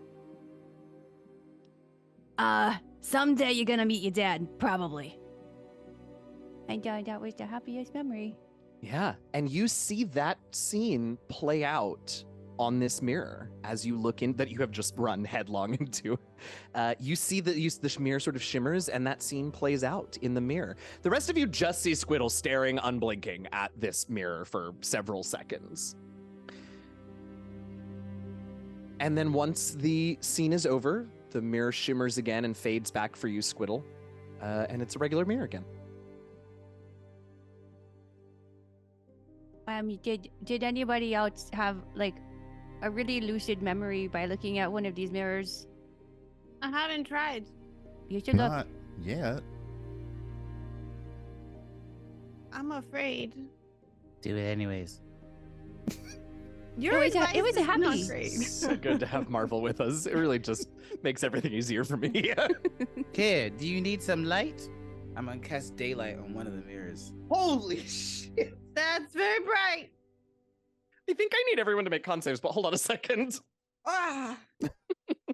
S4: Someday you're gonna meet your dad, probably." And that was the happiest memory.
S2: Yeah. And you see that scene play out on this mirror as you look in that you have just run headlong into. You see that the mirror sort of shimmers and that scene plays out in the mirror. The rest of you just see Squiddle staring unblinking at this mirror for several seconds. And then once the scene is over, the mirror shimmers again and fades back for you, Squiddle. And it's a regular mirror again.
S4: Did anybody else have like a really lucid memory by looking at one of these mirrors?
S1: I haven't tried.
S4: You should look.
S3: Not yet.
S1: I'm afraid.
S5: Do it anyways.
S1: Your
S4: It was a
S1: advice is
S4: happy-
S1: not great.
S2: So good to have Marvel with us. It really just makes everything easier for me.
S5: Kid, do you need some light? I'm gonna cast daylight on one of the mirrors.
S2: Holy shit.
S1: That's very bright.
S2: I think I need everyone to make con saves, but hold on a second.
S1: Ah.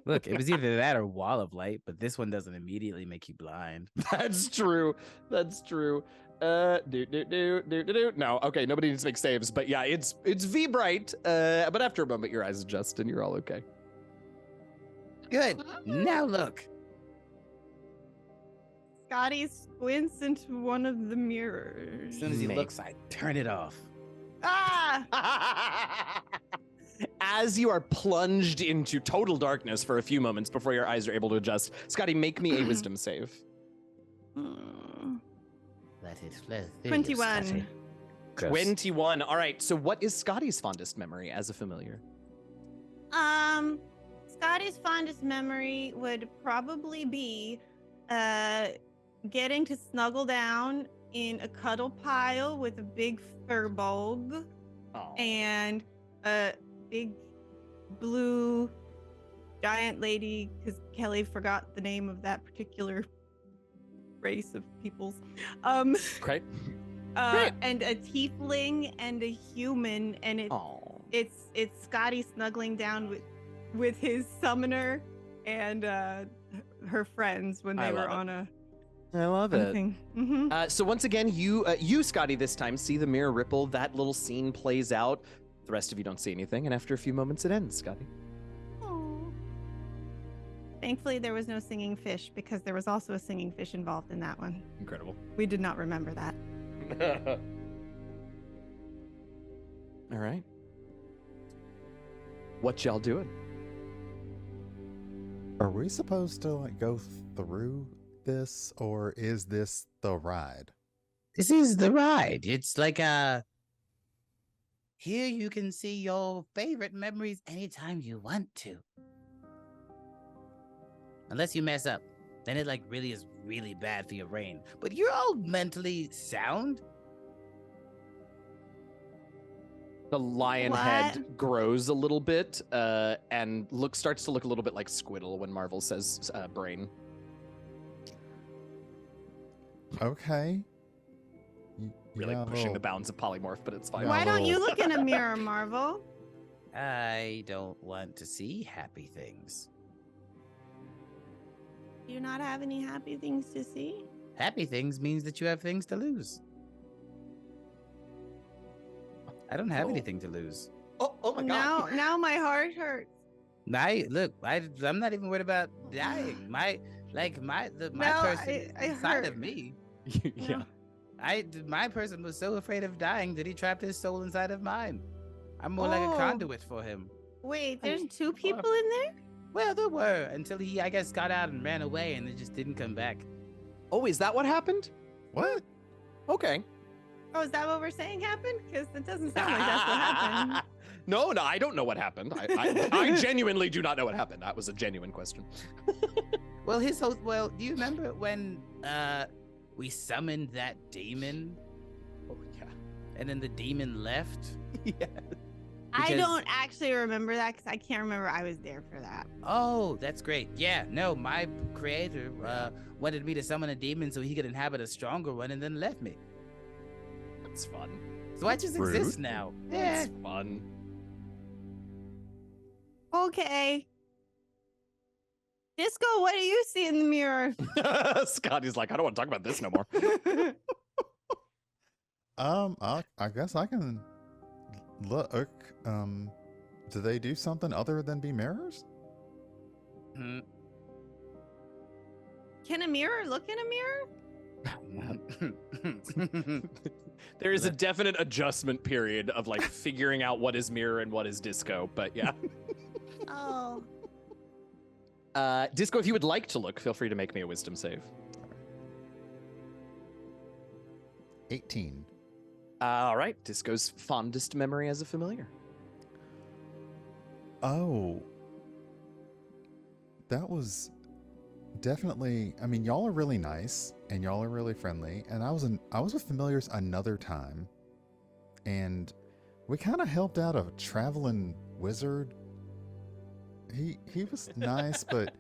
S5: Look, it was either that or wall of light, but this one doesn't immediately make you blind.
S2: That's true. That's true. No, okay, nobody needs to make saves, but yeah, it's V bright. But after a moment, your eyes adjust and you're all okay.
S5: Good. Now look.
S1: Scotty squints into one of the mirrors.
S5: As soon as he
S2: Make-
S5: looks, I turn it off.
S1: Ah!
S2: As you are plunged into total darkness for a few moments before your eyes are able to adjust, Scotty, make me a wisdom save.
S5: Let it flow.
S1: 21.
S2: 21. All right, so what is Scotty's fondest memory as a familiar?
S1: Scotty's fondest memory would probably be getting to snuggle down in a cuddle pile with a big furbog and a big blue giant lady, because Kelly forgot the name of that particular race of peoples.
S2: Great.
S1: And a tiefling and a human, and it's Scotty snuggling down with his summoner and her friends when they were on a.
S2: I love it.
S1: Mm-hmm.
S2: So once again, you Scotty this time see the mirror ripple. That little scene plays out. The rest of you don't see anything, and after a few moments, it ends. Scotty.
S1: Aww. Thankfully, there was no singing fish because there was also a singing fish involved in that one.
S2: Incredible.
S1: We did not remember that.
S2: All right. What y'all doing?
S3: Are we supposed to like go through this, or is this the ride?
S5: This is the ride. It's like here you can see your favorite memories anytime you want to. Unless you mess up. Then it like really is really bad for your brain. But you're all mentally sound.
S2: The lion head grows a little bit and starts to look a little bit like Squiddle when Marvel says brain.
S3: Okay.
S2: Really pushing the bounds of polymorph, but it's fine.
S1: Why don't you look in a mirror, Marvel?
S5: I don't want to see happy things.
S1: Do you not have any happy things to see?
S5: Happy things means that you have things to lose. I don't have anything to lose.
S2: Oh my god.
S1: Now my heart hurts.
S5: I'm not even worried about dying. My person inside of me.
S2: Yeah.
S5: My person was so afraid of dying that he trapped his soul inside of mine. I'm more like a conduit for him.
S1: Wait, there's two people in there?
S5: Well, there were until he, I guess, got out and ran away, and it just didn't come back.
S2: Oh, is that what happened?
S3: What?
S2: Okay.
S1: Oh, is that what we're saying happened? Because it doesn't sound like that's what happened.
S2: No, I don't know what happened. I genuinely do not know what happened. That was a genuine question.
S5: Well, do you remember when we summoned that demon?
S2: Oh, yeah.
S5: And then the demon left?
S2: Yeah.
S1: I don't actually remember that because I can't remember I was there for that.
S5: Oh, that's great. Yeah, no, my creator wanted me to summon a demon so he could inhabit a stronger one and then left me.
S2: That's fun.
S5: So I just exist now. Yeah.
S2: That's fun.
S1: Okay. Disco, what do you see in the mirror?
S2: Scotty's like, I don't want to talk about this no more.
S3: I guess I can look. Do they do something other than be mirrors?
S1: Can a mirror look in a mirror?
S2: There is a definite adjustment period of like figuring out what is mirror and what is disco, but yeah.
S1: Oh.
S2: Disco, if you would like to look, feel free to make me a wisdom save.
S3: 18.
S2: All right, Disco's fondest memory as a familiar.
S3: Oh. That was definitely, I mean, y'all are really nice and y'all are really friendly, and I was with familiars another time, and we kind of helped out a traveling wizard. He was nice, but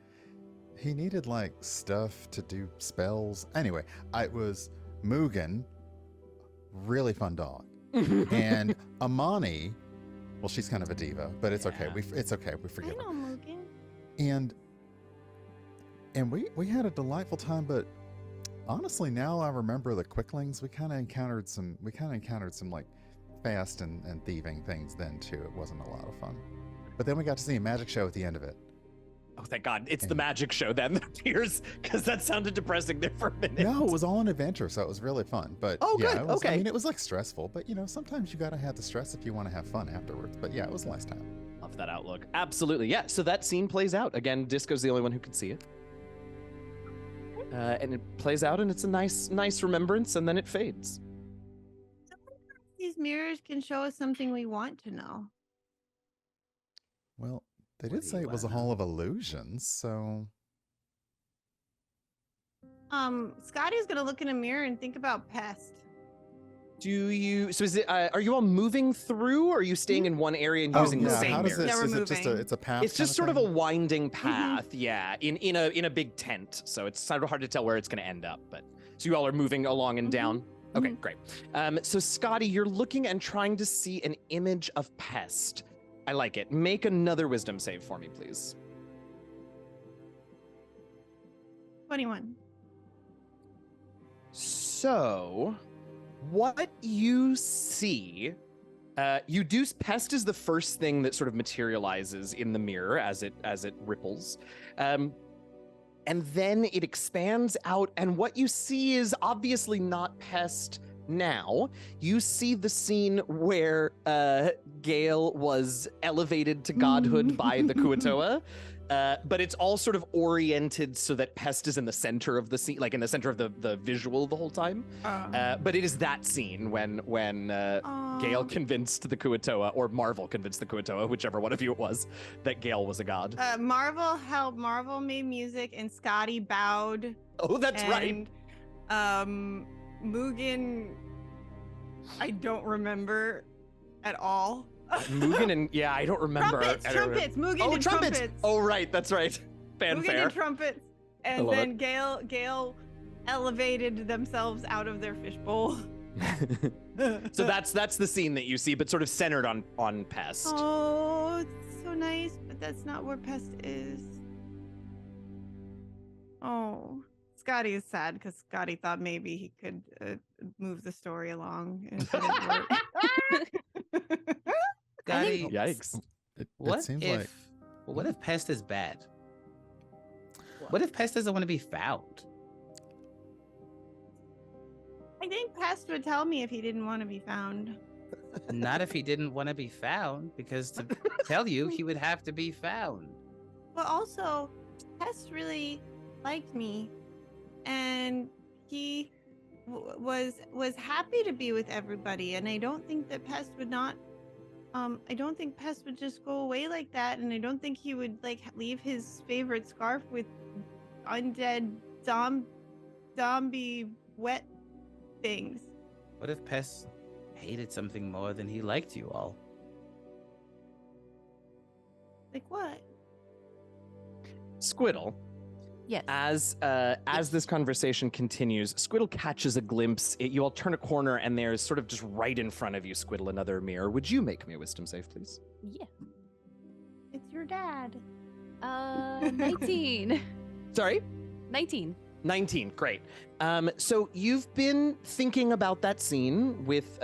S3: he needed like stuff to do spells. Anyway, it was Meagan, really fun dog, and Amani. Well, she's kind of a diva, but it's okay. It's okay. We forgive her.
S1: I know Meagan.
S3: And we had a delightful time, but honestly, now I remember the quicklings. We kind of encountered some like fast and thieving things then too. It wasn't a lot of fun. But then we got to see a magic show at the end of it.
S2: Oh, thank God. It's the magic show then that appears, because that sounded depressing there for a minute.
S3: No, it was all an adventure, so it was really fun. But
S2: good.
S3: It was,
S2: okay.
S3: I mean, it was like stressful, but sometimes you got to have the stress if you want to have fun afterwards. But yeah, it was a nice time.
S2: Love that outlook. Absolutely. Yeah. So that scene plays out. Again, Disco's the only one who could see it. And it plays out, and it's a nice remembrance, and then it fades.
S1: These mirrors can show us something we want to know.
S3: Well, They did say it was a hall of illusions, so...
S1: Scotty's gonna look in a mirror and think about Pest.
S2: So is it, are you all moving through, or are you staying in one area and using the same
S3: how does
S2: mirror?
S3: it,
S1: Yeah, we're
S3: is it just
S1: moving.
S3: it's a path?
S2: It's just sort of a winding path, yeah, in a big tent. So it's sort of hard to tell where it's going to end up. But so you all are moving along and down. Okay, great. So Scotty, you're looking and trying to see an image of Pest. I like it. Make another wisdom save for me, please.
S1: 21.
S2: So, what you see, Pest is the first thing that sort of materializes in the mirror as it ripples. And then it expands out, and what you see is obviously not Pest now. You see the scene where Gale was elevated to godhood by the Kuatoa. But it's all sort of oriented so that Pest is in the center of the scene, like in the center of the visual the whole time. But it is that scene when Gale convinced the Kuatoa, or Marvel convinced the Kuatoa, whichever one of you it was, that Gale was a god.
S1: Marvel helped. Marvel made music, and Scotty bowed.
S2: Oh, that's right.
S1: Mugen, I don't remember at all.
S2: Mugen and I don't remember.
S1: Trumpets, Mugen and
S2: trumpets.
S1: trumpets.
S2: Oh, right, that's right. Fanfare.
S1: Mugen and trumpets, and then Gale elevated themselves out of their fishbowl.
S2: So that's the scene that you see, but sort of centered on Pest.
S1: Oh, it's so nice, but that's not where Pest is. Oh, Scotty is sad because Scotty thought maybe he could move the story along. And it didn't work.
S5: Scotty,
S2: Yikes.
S3: It seems like...
S5: What if Pest is bad? What if Pest doesn't want to be found?
S1: I think Pest would tell me if he didn't want to be found.
S5: Not if he didn't want to be found, because to tell you, he would have to be found.
S1: But also, Pest really liked me, and he was happy to be with everybody. And I don't think that Pest would not. I don't think Pest would just go away like that, and I don't think he would like leave his favorite scarf with undead zombie wet things.
S5: What if Pest hated something more than he liked you all?
S1: Like what?
S2: Squiddle.
S4: Yes.
S2: As this conversation continues, Squiddle catches a glimpse. You all turn a corner, and there's sort of just right in front of you, Squiddle, another mirror. Would you make me a wisdom save, please?
S4: Yeah.
S1: It's your dad.
S4: 19.
S2: Sorry?
S4: 19.
S2: 19, great. So you've been thinking about that scene with,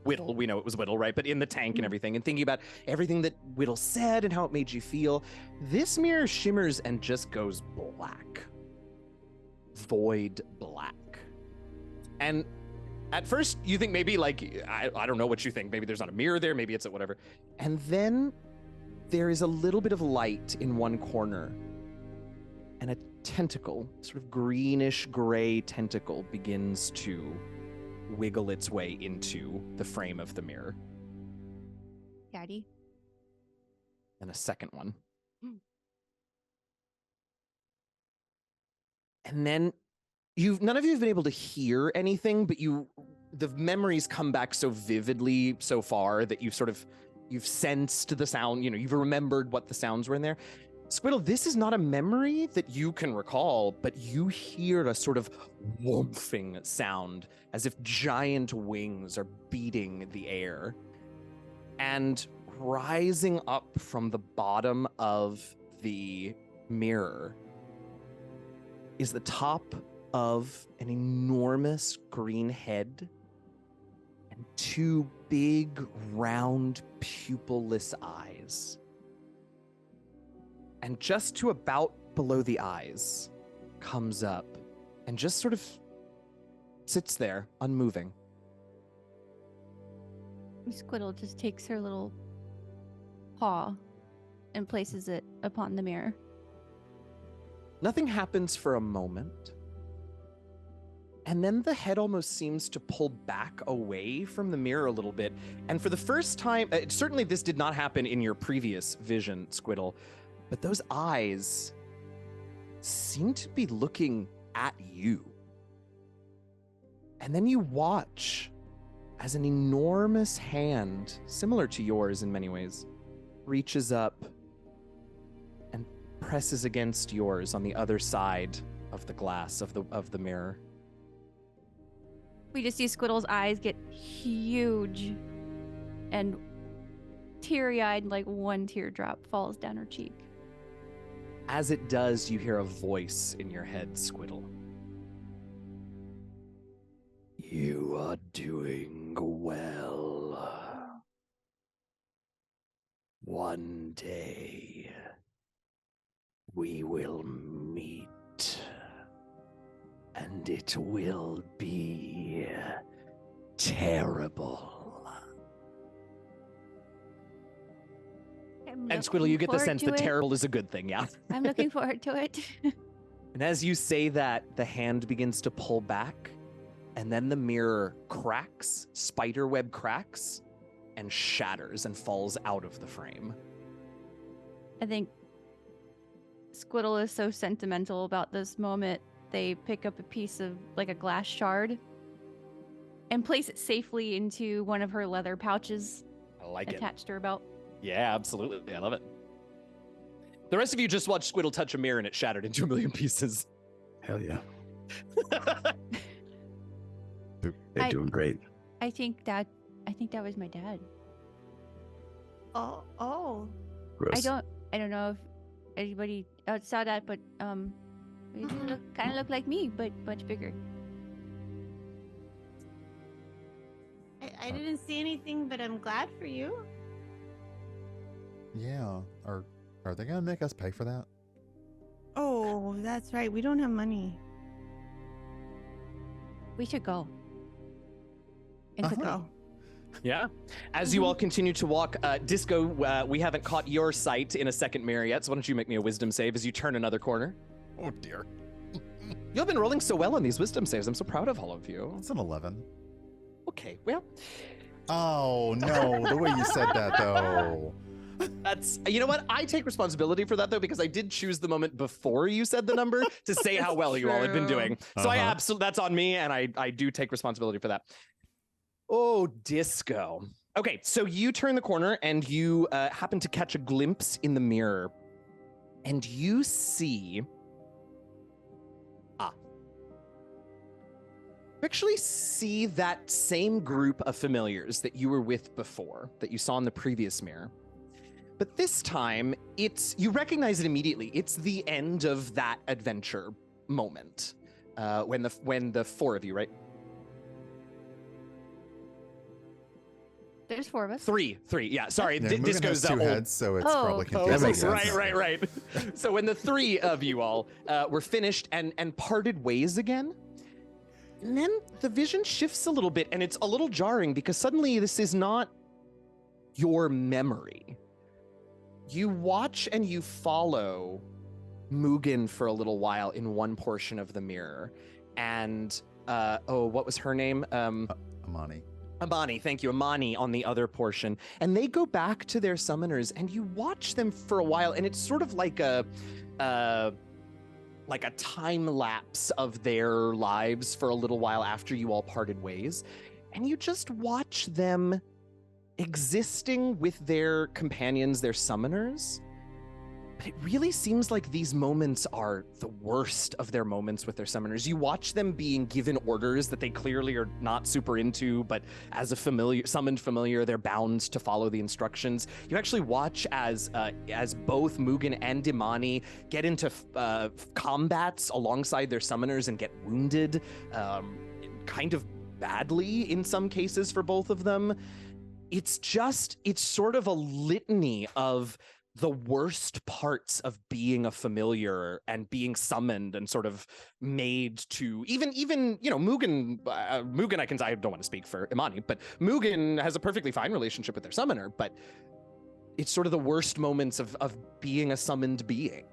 S2: Whittle. We know it was Whittle, right? But in the tank and everything, and thinking about everything that Whittle said and how it made you feel. This mirror shimmers and just goes black. Void black. And at first you think maybe like, I don't know what you think. Maybe there's not a mirror there. Maybe it's a whatever. And then there is a little bit of light in one corner, and a tentacle, sort of greenish gray tentacle, begins to wiggle its way into the frame of the mirror.
S4: Daddy.
S2: And a second one. And then none of you have been able to hear anything, but the memories come back so vividly so far that you've sensed the sound, you've remembered what the sounds were in there. Squiddle, this is not a memory that you can recall, but you hear a sort of whoomphing sound as if giant wings are beating the air. And rising up from the bottom of the mirror is the top of an enormous green head and two big, round, pupilless eyes. And just to about below the eyes comes up and just sort of sits there, unmoving.
S4: Squiddle just takes her little paw and places it upon the mirror.
S2: Nothing happens for a moment. And then the head almost seems to pull back away from the mirror a little bit. And for the first time, certainly this did not happen in your previous vision, Squiddle, but those eyes seem to be looking at you. And then you watch as an enormous hand, similar to yours in many ways, reaches up and presses against yours on the other side of the glass of the mirror.
S4: We just see Squiddle's eyes get huge and teary-eyed, like one teardrop falls down her cheek.
S2: As it does, you hear a voice in your head, Squiddle. You are doing well. One day, we will meet, and it will be terrible. And Squiddle, you get the sense that terrible is a good thing, yeah?
S4: I'm looking forward to it.
S2: And as you say that, the hand begins to pull back, and then the mirror cracks, spiderweb cracks, and shatters and falls out of the frame.
S4: I think Squiddle is so sentimental about this moment. They pick up a piece of, like, a glass shard and place it safely into one of her leather pouches attached to her belt.
S2: Yeah, absolutely. I love it. The rest of you just watched Squiddle touch a mirror and it shattered into a million pieces.
S8: Hell yeah. They're doing great.
S4: I think that was my dad.
S1: Oh.
S8: Gross.
S4: I don't know if anybody else saw that, but you kind of look like me, but much bigger.
S1: I didn't see anything, but I'm glad for you.
S3: Yeah. Are they gonna make us pay for that?
S1: Oh, that's right. We don't have money.
S4: We should go.
S1: Go.
S2: Yeah. As you all continue to walk, Disco, we haven't caught your sight in a second mirror yet, so why don't you make me a wisdom save as you turn another corner?
S3: Oh dear.
S2: You've been rolling so well on these wisdom saves. I'm so proud of all of you.
S3: It's an 11.
S2: Okay, well.
S3: Oh no, the way you said that though.
S2: That's, you know what? I take responsibility for that though, because I did choose the moment before you said the number to say how well you all had been doing. So I absolutely, that's on me, and I do take responsibility for that. Oh, Disco. Okay, so you turn the corner and you happen to catch a glimpse in the mirror, and you see. You actually see that same group of familiars that you were with before, that you saw in the previous mirror. But this time, you recognize it immediately. It's the end of that adventure moment. When the four of you, right?
S4: There's four of us.
S2: Three. Yeah, sorry.
S3: Yeah,
S2: Disco's
S3: has two heads, so it's probably confusing.
S2: Right. So when the three of you all were finished and parted ways again, and then the vision shifts a little bit, and it's a little jarring because suddenly this is not your memory. You watch and you follow Meagan for a little while in one portion of the mirror, and what was her name? Amani, thank you. Amani on the other portion. And they go back to their summoners, and you watch them for a while, and it's sort of like a time lapse of their lives for a little while after you all parted ways. And you just watch them existing with their companions, their summoners. But it really seems like these moments are the worst of their moments with their summoners. You watch them being given orders that they clearly are not super into, but as a summoned familiar, they're bound to follow the instructions. You actually watch as both Meagan and Imani get into combats alongside their summoners and get wounded, kind of badly in some cases for both of them. It's sort of a litany of the worst parts of being a familiar and being summoned and sort of made to even Meagan, I don't want to speak for Imani, but Meagan has a perfectly fine relationship with their summoner, but it's sort of the worst moments of being a summoned being.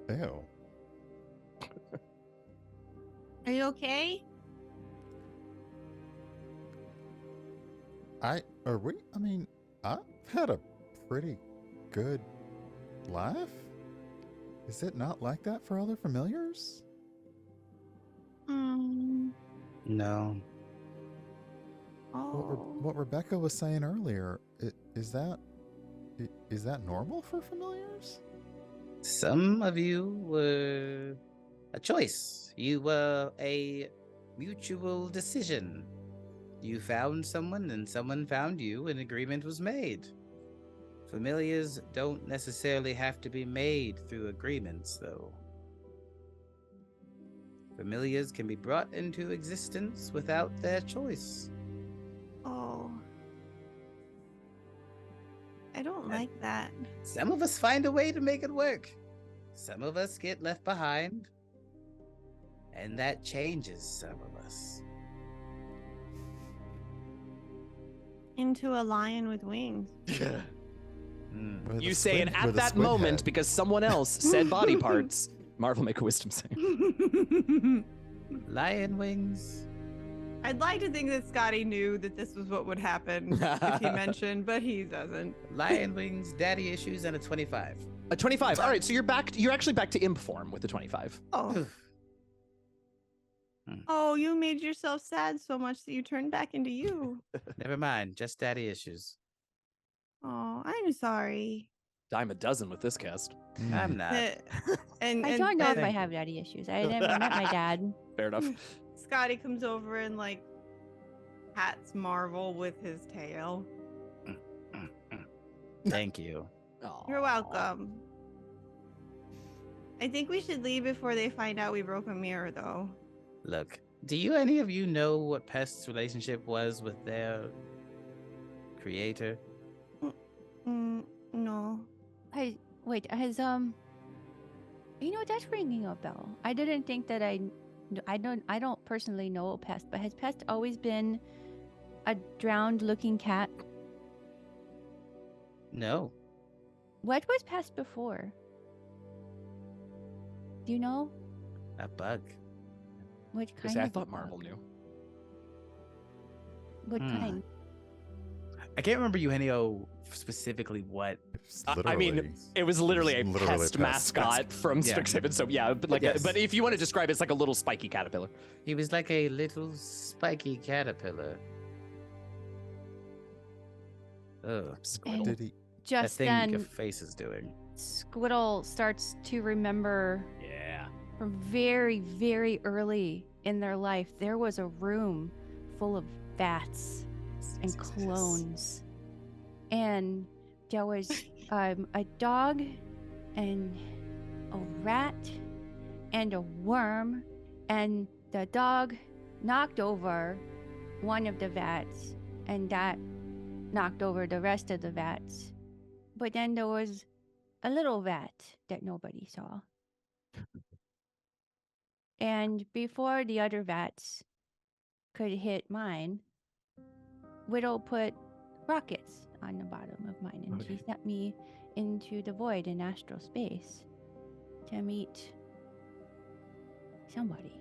S3: Ew.
S1: Are you okay?
S3: I mean, I've had a pretty good life. Is it not like that for other familiars?
S5: No.
S3: What Rebecca was saying earlier, is that normal for familiars?
S5: Some of you were a choice. You were a mutual decision. You found someone and someone found you, and agreement was made. Familiars don't necessarily have to be made through agreements, though. Familiars can be brought into existence without their choice.
S1: Oh. I don't like that.
S5: Some of us find a way to make it work. Some of us get left behind. And that changes some of us.
S1: Into a lion with wings.
S2: You say it at that moment because someone else said body parts. Marvel, make a wisdom save.
S5: Lion wings.
S1: I'd like to think that Scotty knew that this was what would happen if he mentioned, but he doesn't.
S5: Lion wings, daddy issues, and a 25.
S2: A 25. All right, so you're actually back to imp form with the 25.
S1: Oh. Oh, you made yourself sad so much that you turned back into you.
S5: Never mind, just daddy issues.
S1: Oh, I'm sorry.
S2: Dime a dozen with this cast.
S5: I'm not.
S4: I don't know if I have daddy issues. I never met my dad.
S2: Fair enough.
S1: Scotty comes over and like pats Marvel with his tail.
S5: Thank you.
S1: You're welcome. I think we should leave before they find out we broke a mirror, though.
S5: Look, do any of you know what Pest's relationship was with their creator?
S1: No.
S4: That's ringing a bell. I didn't think that I don't personally know Pest, but has Pest always been a drowned looking cat?
S5: No.
S4: What was Pest before? Do you know?
S5: A bug.
S4: What kind
S2: I
S4: of
S2: thought
S4: a
S2: Marvel
S4: bug?
S2: knew.
S4: What kind?
S5: I can't remember Eugenio specifically what.
S2: I mean, it was literally a pest mascot from Strixhaven. So yeah, but but if you want to describe it, it's like a little spiky caterpillar.
S5: He was like a little spiky caterpillar. Oh,
S4: And
S3: Did he?
S4: just
S5: that thing
S4: then,
S5: your face is doing.
S4: Squiddle starts to remember from very, very early in their life, there was a room full of bats and clones. And there was a dog and a rat and a worm, and the dog knocked over one of the vats, and that knocked over the rest of the vats. But then there was a little vat that nobody saw. And before the other vats could hit mine, Widow put rockets on the bottom of mine, and she sent me into the void in astral space to meet somebody.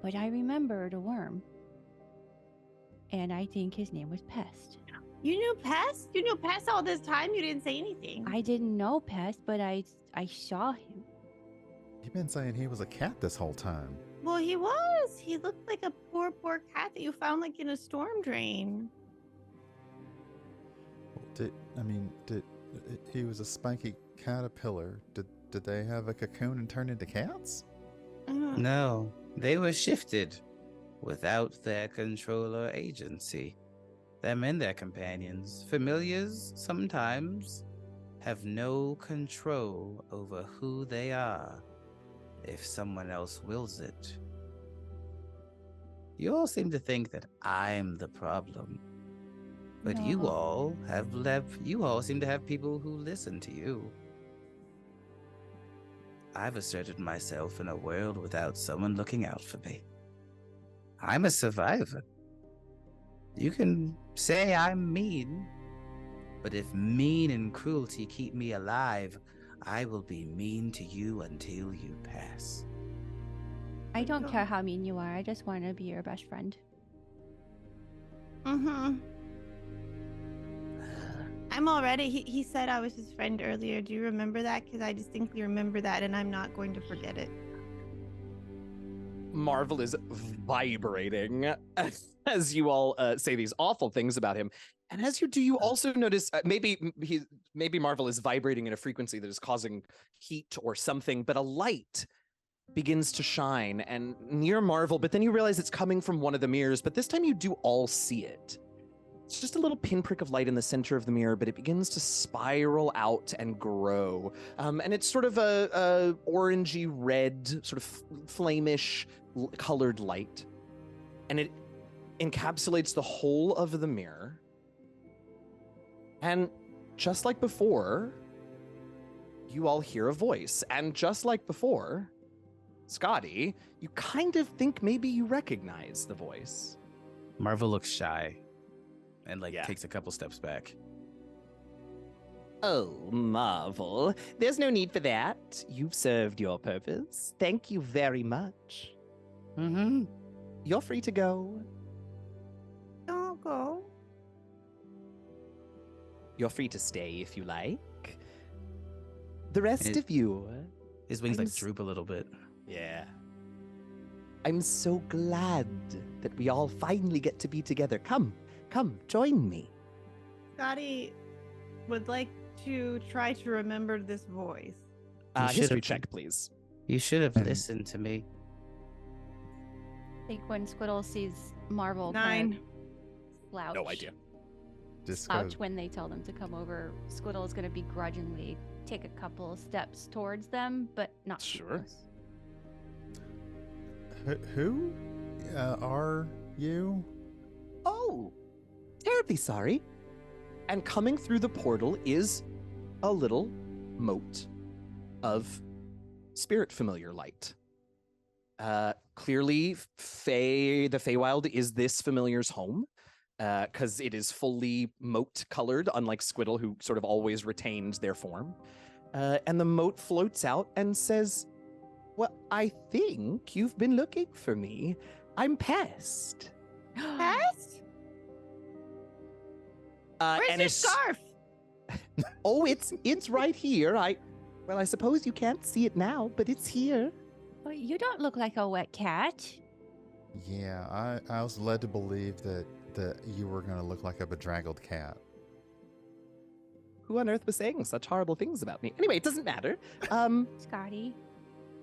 S4: But I remember the worm, and I think his name was Pest.
S1: You knew Pest? You knew Pest all this time? You didn't say anything.
S4: I didn't know Pest, but I saw him.
S3: You've been saying he was a cat this whole time.
S1: Well, he was. He looked like a poor cat that you found like in a storm drain.
S3: He was a spiky caterpillar. Did they have a cocoon and turn into cats?
S5: No, they were shifted without their control or agency. Them and their companions, familiars, sometimes have no control over who they are if someone else wills it. You all seem to think that I'm the problem. But you all seem to have people who listen to you. I've asserted myself in a world without someone looking out for me. I'm a survivor. You can say I'm mean, but if mean and cruelty keep me alive, I will be mean to you until you pass.
S4: I don't care how mean you are. I just want to be your best friend.
S1: Mm-hmm. I'm already. He said I was his friend earlier. Do you remember that? Because I distinctly remember that, and I'm not going to forget it.
S2: Marvel is vibrating as you all say these awful things about him. And as you do, you also notice maybe Marvel is vibrating at a frequency that is causing heat or something, but a light begins to shine and near Marvel, but then you realize it's coming from one of the mirrors, but this time you do all see it. It's just a little pinprick of light in the center of the mirror, but it begins to spiral out and grow. And it's sort of a orangey red, sort of flamish colored light. And it encapsulates the whole of the mirror. And just like before, you all hear a voice. And just like before, Scotty, you kind of think maybe you recognize the voice.
S7: Marvel looks shy and takes a couple steps back.
S2: Oh, Marvel, there's no need for that. You've served your purpose. Thank you very much.
S7: Mm-hmm.
S2: You're free to go.
S1: Don't go.
S2: You're free to stay if you like. The rest of you.
S7: His wings droop a little bit.
S2: Yeah. I'm so glad that we all finally get to be together. Come, join me.
S1: Scotty would like to try to remember this voice.
S2: History check, please.
S7: You should have listened to me.
S4: I think when Squiddle sees Marvel
S1: 9.
S4: Slouch.
S2: No idea.
S4: Slouch when they tell them to come over. Squiddle is going to begrudgingly take a couple of steps towards them, but not too close.
S3: Who are you?
S2: Oh, terribly sorry. And coming through the portal is a little mote of spirit familiar light. Clearly, the Feywild is this familiar's home, because it is fully mote colored, unlike Squiddle, who sort of always retained their form. And the mote floats out and says, "Well, I think you've been looking for me. I'm Pest."
S1: Pest? Where's your scarf?
S2: Oh, it's right here. Well, I suppose you can't see it now, but it's here.
S4: Well, you don't look like a wet cat.
S3: Yeah, I was led to believe that you were going to look like a bedraggled cat.
S2: Who on earth was saying such horrible things about me? Anyway, it doesn't matter.
S4: Scotty.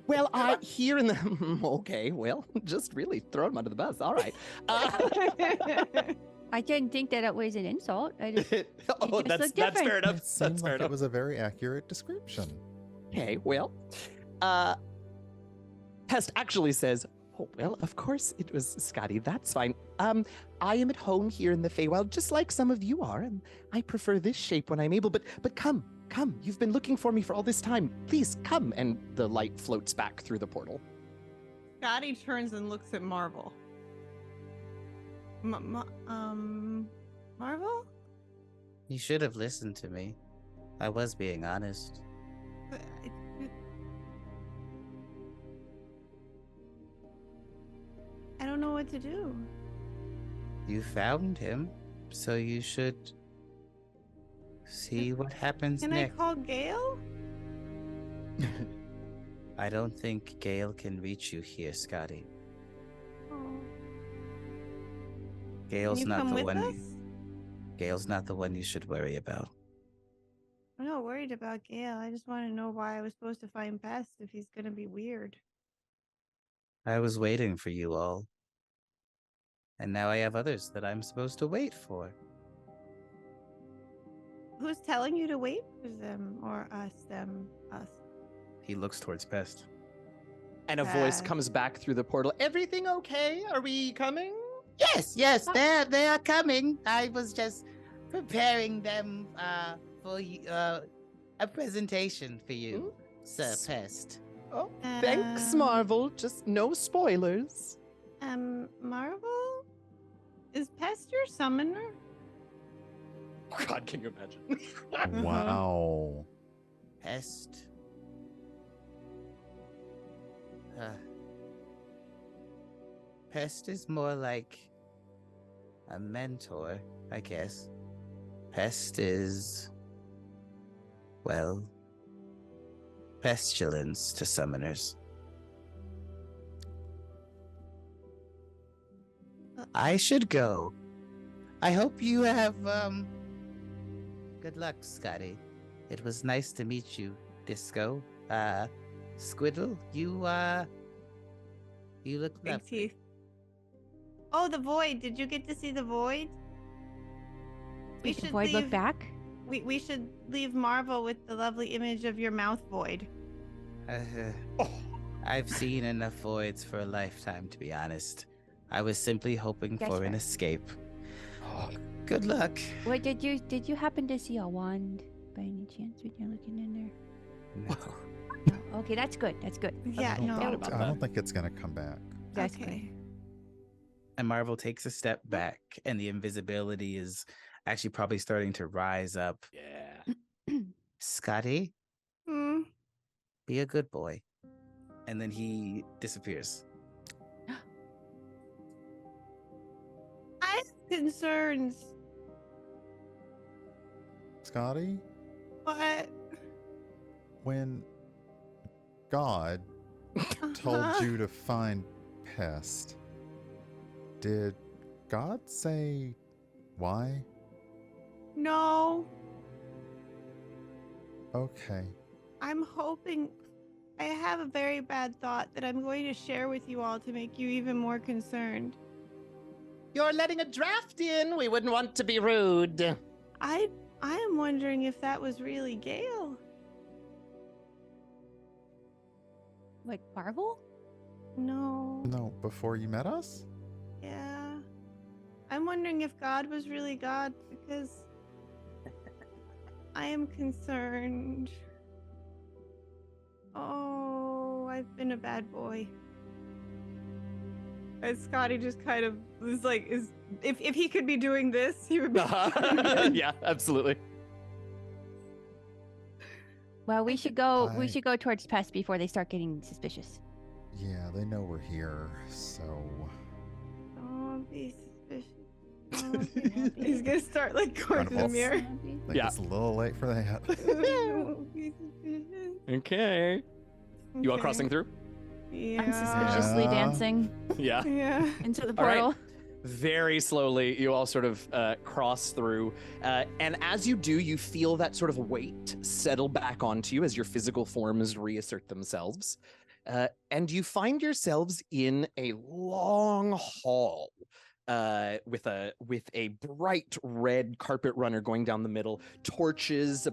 S2: Well, here in the... Okay, well, just really throw him under the bus. All right.
S4: I didn't think that it was an insult.
S2: That's fair enough.
S3: It
S2: That's
S3: seemed
S2: fair
S3: like
S2: enough.
S3: it was a very accurate description.
S2: Okay, well, Pest actually says, "Oh, well, of course it was Scotty. That's fine. I am at home here in the Feywild, just like some of you are, and I prefer this shape when I'm able. But come. You've been looking for me for all this time. Please come." And the light floats back through the portal.
S1: Scotty turns and looks at Marvel. Marvel?
S7: You should have listened to me. I was being honest.
S1: I don't know what to do.
S7: You found him, so you should see what happens
S1: Can
S7: next.
S1: I call Gale?
S7: I don't think Gale can reach you here, Scotty.
S1: Oh.
S7: Gale's
S1: Can you
S7: not
S1: come
S7: the
S1: with
S7: one.
S1: us?
S7: Gale's not the one you should worry about.
S1: I'm not worried about Gale. I just want to know why I was supposed to find Pest if he's gonna be weird.
S7: I was waiting for you all. And now I have others that I'm supposed to wait for.
S1: Who's telling you to wait for them or us? Them, us.
S7: He looks towards Pest.
S2: And a voice comes back through the portal. "Everything okay? Are we coming?"
S5: Yes, they are coming. I was just preparing them for a presentation for you, Sir Pest.
S2: Oh, thanks, Marvel. Just no spoilers.
S1: Marvel? Is Pest your summoner?
S2: Oh, God, can you imagine?
S3: Wow.
S5: Pest. Pest is more like a mentor, I guess. Pest is, well, pestilence to summoners. I should go. I hope you have, good luck, Scotty. It was nice to meet you, Disco. Squiddle, you look
S1: Big
S5: lovely.
S1: teeth. Oh, the void. Did you get to see the void?
S4: Did the void look back?
S1: We should leave Marvel with the lovely image of your mouth void.
S5: I've seen enough voids for a lifetime, to be honest. I was simply hoping
S4: That's
S5: for an
S4: fair.
S5: escape. Good luck.
S4: Wait, did you happen to see a wand by any chance when you're looking in there?
S5: No.
S4: No. Okay, that's good. That's good.
S1: Yeah,
S2: I
S1: no.
S2: thought about
S3: I
S2: that.
S3: don't think it's gonna come back.
S4: That's
S1: Okay.
S5: And Marvel takes a step back, and the invisibility is actually probably starting to rise up.
S2: Yeah.
S5: Scotty,
S1: Hmm.
S5: be a good boy. And then he disappears.
S1: I have concerns.
S3: Scotty,
S1: What?
S3: when God told you to find Pest, did God say why?
S1: No.
S3: Okay.
S1: I'm hoping. I have a very bad thought that I'm going to share with you all to make you even more concerned.
S2: You're letting a draft in. We wouldn't want to be rude.
S1: I am wondering if that was really Gale.
S4: Like Marvel?
S1: No.
S3: No, before you met us?
S1: Yeah. I'm wondering if God was really God because I am concerned. Oh, I've been a bad boy. And Scotty just kind of was like, if he could be doing this, he would be.
S2: Yeah, absolutely.
S4: Well, we should go.
S3: I-
S4: We should go towards Pest before they start getting suspicious.
S3: Yeah, they know we're here, so.
S1: Don't be suspicious. Don't be- He's gonna start like going to the
S3: Carnivals.
S1: mirror.
S3: I think
S2: Yeah.
S3: it's a little late for that.
S1: Don't be suspicious.
S2: Okay. You all
S1: Okay.
S2: crossing through?
S1: Yeah.
S4: Unsuspiciously
S3: Yeah.
S4: dancing
S2: Yeah.
S1: Yeah.
S4: into the
S2: All right.
S4: portal.
S2: Very slowly, you all sort of cross through. And as you do, you feel that sort of weight settle back onto you as your physical forms reassert themselves. And you find yourselves in a long hall with a bright red carpet runner going down the middle, torches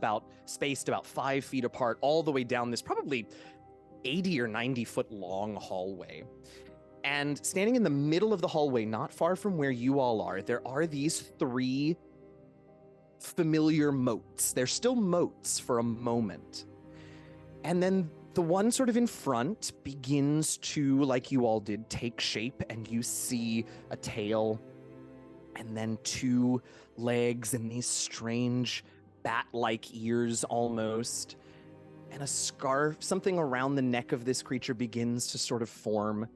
S2: spaced about 5 feet apart, all the way down this probably 80 or 90 foot long hallway. And standing in the middle of the hallway, not far from where you all are, there are these 3 familiar moats. They're still moats for a moment. And then the one sort of in front begins to, like you all did, take shape, and you see a tail and then 2 legs and these strange bat-like ears almost. And a scarf, something around the neck of this creature begins to sort of form.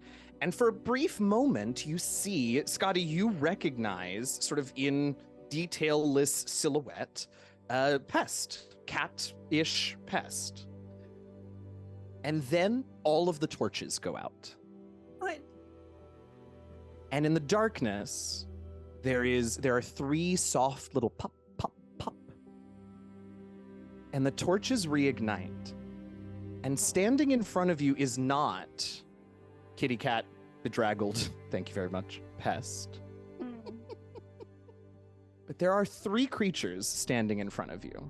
S2: And for a brief moment, you see, Scotty, you recognize, sort of in detailless silhouette, Pest, cat-ish Pest. And then all of the torches go out.
S1: What?
S2: And in the darkness, there are 3 soft little pop, pop, pop. And the torches reignite. And standing in front of you is not kitty cat bedraggled, thank you very much, Pest. But there are 3 creatures standing in front of you.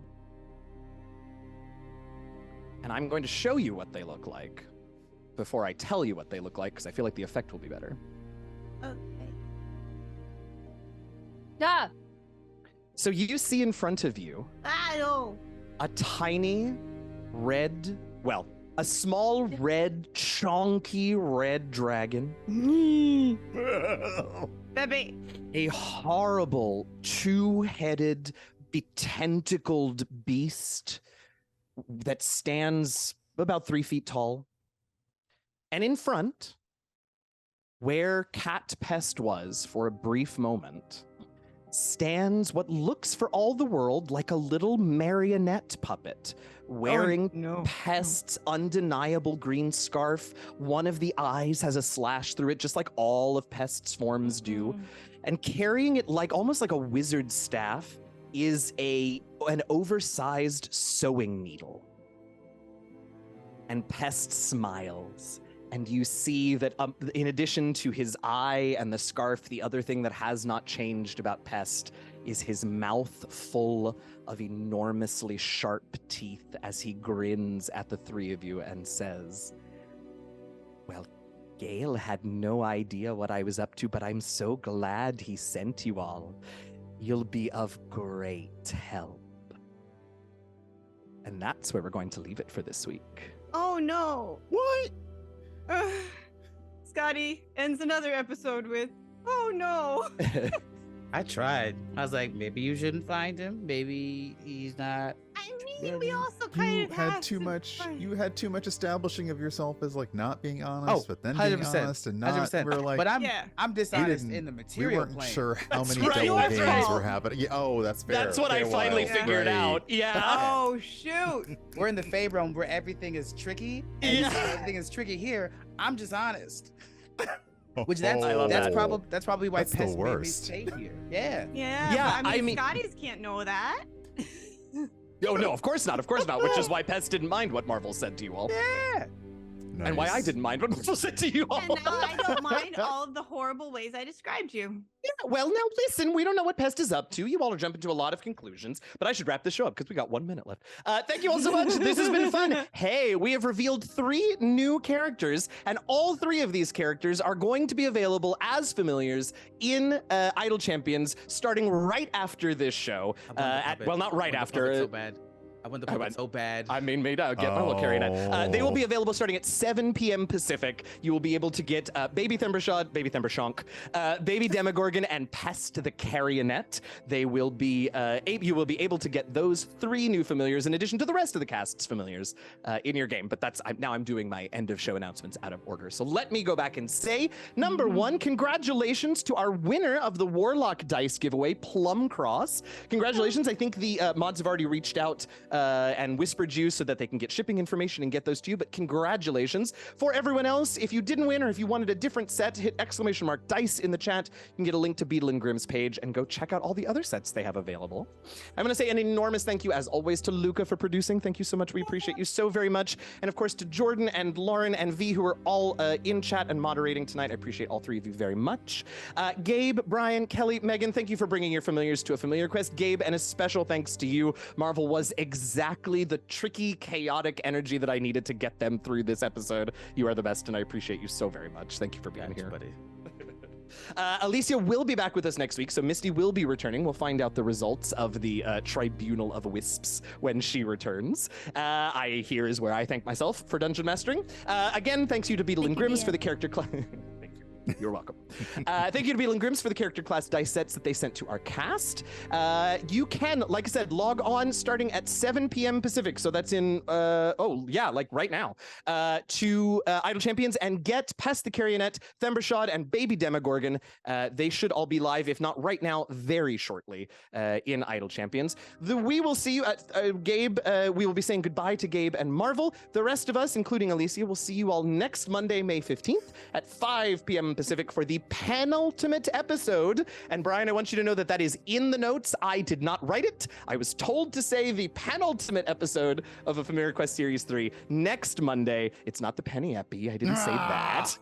S2: And I'm going to show you what they look like before I tell you what they look like, because I feel like the effect will be better.
S1: Okay.
S4: Ah!
S2: So you see in front of you
S1: I know.
S2: a tiny red, well, a small red, chonky red dragon.
S1: Baby.
S2: A horrible 2-headed, betentacled beast that stands about 3 feet tall. And in front, Where Cat Pest was for a brief moment stands what looks for all the world like a little marionette puppet wearing Pest's undeniable green scarf. One of the eyes has a slash through it, just like all of Pest's forms do. And carrying it almost like a wizard's staff is an oversized sewing needle. And Pest smiles. And you see that in addition to his eye and the scarf, the other thing that has not changed about Pest is his mouth full of enormously sharp teeth as he grins at the three of you and says, "Well, Gale had no idea what I was up to, but I'm so glad he sent you all. You'll be of great help." And that's where we're going to leave it for this week.
S1: Oh no.
S3: What?
S1: Scotty ends another episode with, "Oh no."
S7: I tried. I was like, maybe you shouldn't find him. Maybe he's not.
S1: I mean, we also kind of
S3: had too much. You had too much establishing of yourself as not being honest,
S7: Oh,
S3: but then being
S7: 100%,
S3: honest and not.
S7: 100%.
S3: We're like,
S7: But I'm
S1: Yeah.
S7: I'm dishonest
S3: didn't-
S7: in the
S3: we
S7: material
S3: weren't
S7: plane.
S3: sure how
S2: That's
S3: many
S2: right.
S3: double
S1: Your
S3: games
S1: fault.
S3: were happening. Yeah, oh, that's fair.
S2: That's what I
S3: Feywild,
S2: finally
S1: Yeah.
S2: figured
S3: right.
S2: out. Yeah.
S1: Oh shoot.
S7: We're in the Fey realm where everything is tricky. And
S2: Yeah.
S7: since everything is tricky here. I'm just honest. Which
S2: I love that.
S7: that's probably why
S3: That's the
S7: Pest made me
S3: worst.
S7: stay here. Yeah.
S1: Yeah.
S2: Yeah,
S1: but
S2: I mean-
S1: Scotty's can't know that.
S2: Oh, no, of course not, which is why Pest didn't mind what Marvel said to you all.
S7: Yeah.
S2: And why I
S3: Nice.
S2: didn't mind what Marvel said to you all.
S1: And now I don't mind all of the horrible ways I described you.
S2: Yeah, well, now listen, we don't know what Pest is up to. You all are jumping to a lot of conclusions, but I should wrap this show up because we got 1 minute left. Thank you all so much. This has been fun. Hey, we have revealed 3 new characters, and all 3 of these characters are going to be available as familiars in Idol Champions starting right after this show. Well, not right after.
S7: So bad. I want the puppet so bad.
S2: I mean, made out. Get my little carrying it. They will be available starting at 7 p.m. Pacific. You will be able to get Baby Thembershad, Baby Thembershonk, Baby Demogorgon, and Pest the Carrionet. They will be. You will be able to get those 3 new familiars in addition to the rest of the cast's familiars in your game. But now I'm doing my end of show announcements out of order. So let me go back and say, number 1, congratulations to our winner of the Warlock Dice giveaway, Plum Cross. Congratulations. I think the mods have already reached out and whispered you so that they can get shipping information and get those to you, but congratulations. For everyone else, if you didn't win or if you wanted a different set, hit !dice in the chat. You can get a link to Beetle and Grimm's page and go check out all the other sets they have available. I'm going to say an enormous thank you, as always, to Luca for producing. Thank you so much. We appreciate you so very much. And of course, to Jordan and Lauren and V, who are all in chat and moderating tonight. I appreciate all 3 of you very much. Gabe, Brian, Kelly, Megan, thank you for bringing your familiars to a familiar quest. Gabe, and a special thanks to you. Marvel was exactly the tricky, chaotic energy that I needed to get them through this episode. You are the best, and I appreciate you so very much. Thank you for being here.
S7: buddy.
S2: Alicia will be back with us next week, so Misty will be returning. We'll find out the results of the Tribunal of Wisps when she returns. Here is where I thank myself for dungeon mastering. Again, thanks you to Beetle and Grimms for the character class. You're welcome. Thank you to Beetle and Grimms for the character class dice sets that they sent to our cast. You can, like I said, log on starting at 7 p.m. Pacific. So that's in, right now, to Idol Champions and get Pest the Carrionet, Thembershad, and Baby Demogorgon. They should all be live, if not right now, very shortly in Idol Champions. We will see you at Gabe. We will be saying goodbye to Gabe and Marvel. The rest of us, including Alicia, will see you all next Monday, May 15th at 5 p.m. Pacific for the penultimate episode. And Brian, I want you to know that that is in the notes. I did not write it. I was told to say the penultimate episode of a Familiar Quest Series 3 next Monday. It's not the penny epi. I didn't say that.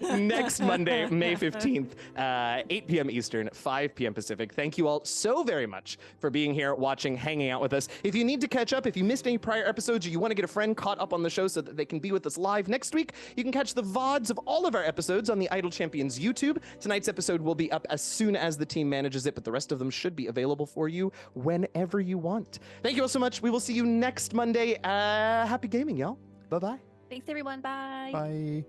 S2: Next Monday, May 15th, 8 p.m. Eastern, 5 p.m. Pacific. Thank you all so very much for being here, watching, hanging out with us. If you need to catch up, if you missed any prior episodes, or you want to get a friend caught up on the show so that they can be with us live next week, you can catch the VODs of all of our episodes on the Idol Champions YouTube. Tonight's episode will be up as soon as the team manages it, but the rest of them should be available for you whenever you want. Thank you all so much. We will see you next Monday. Happy gaming, y'all. Bye-bye.
S4: Thanks, everyone. Bye.
S3: Bye.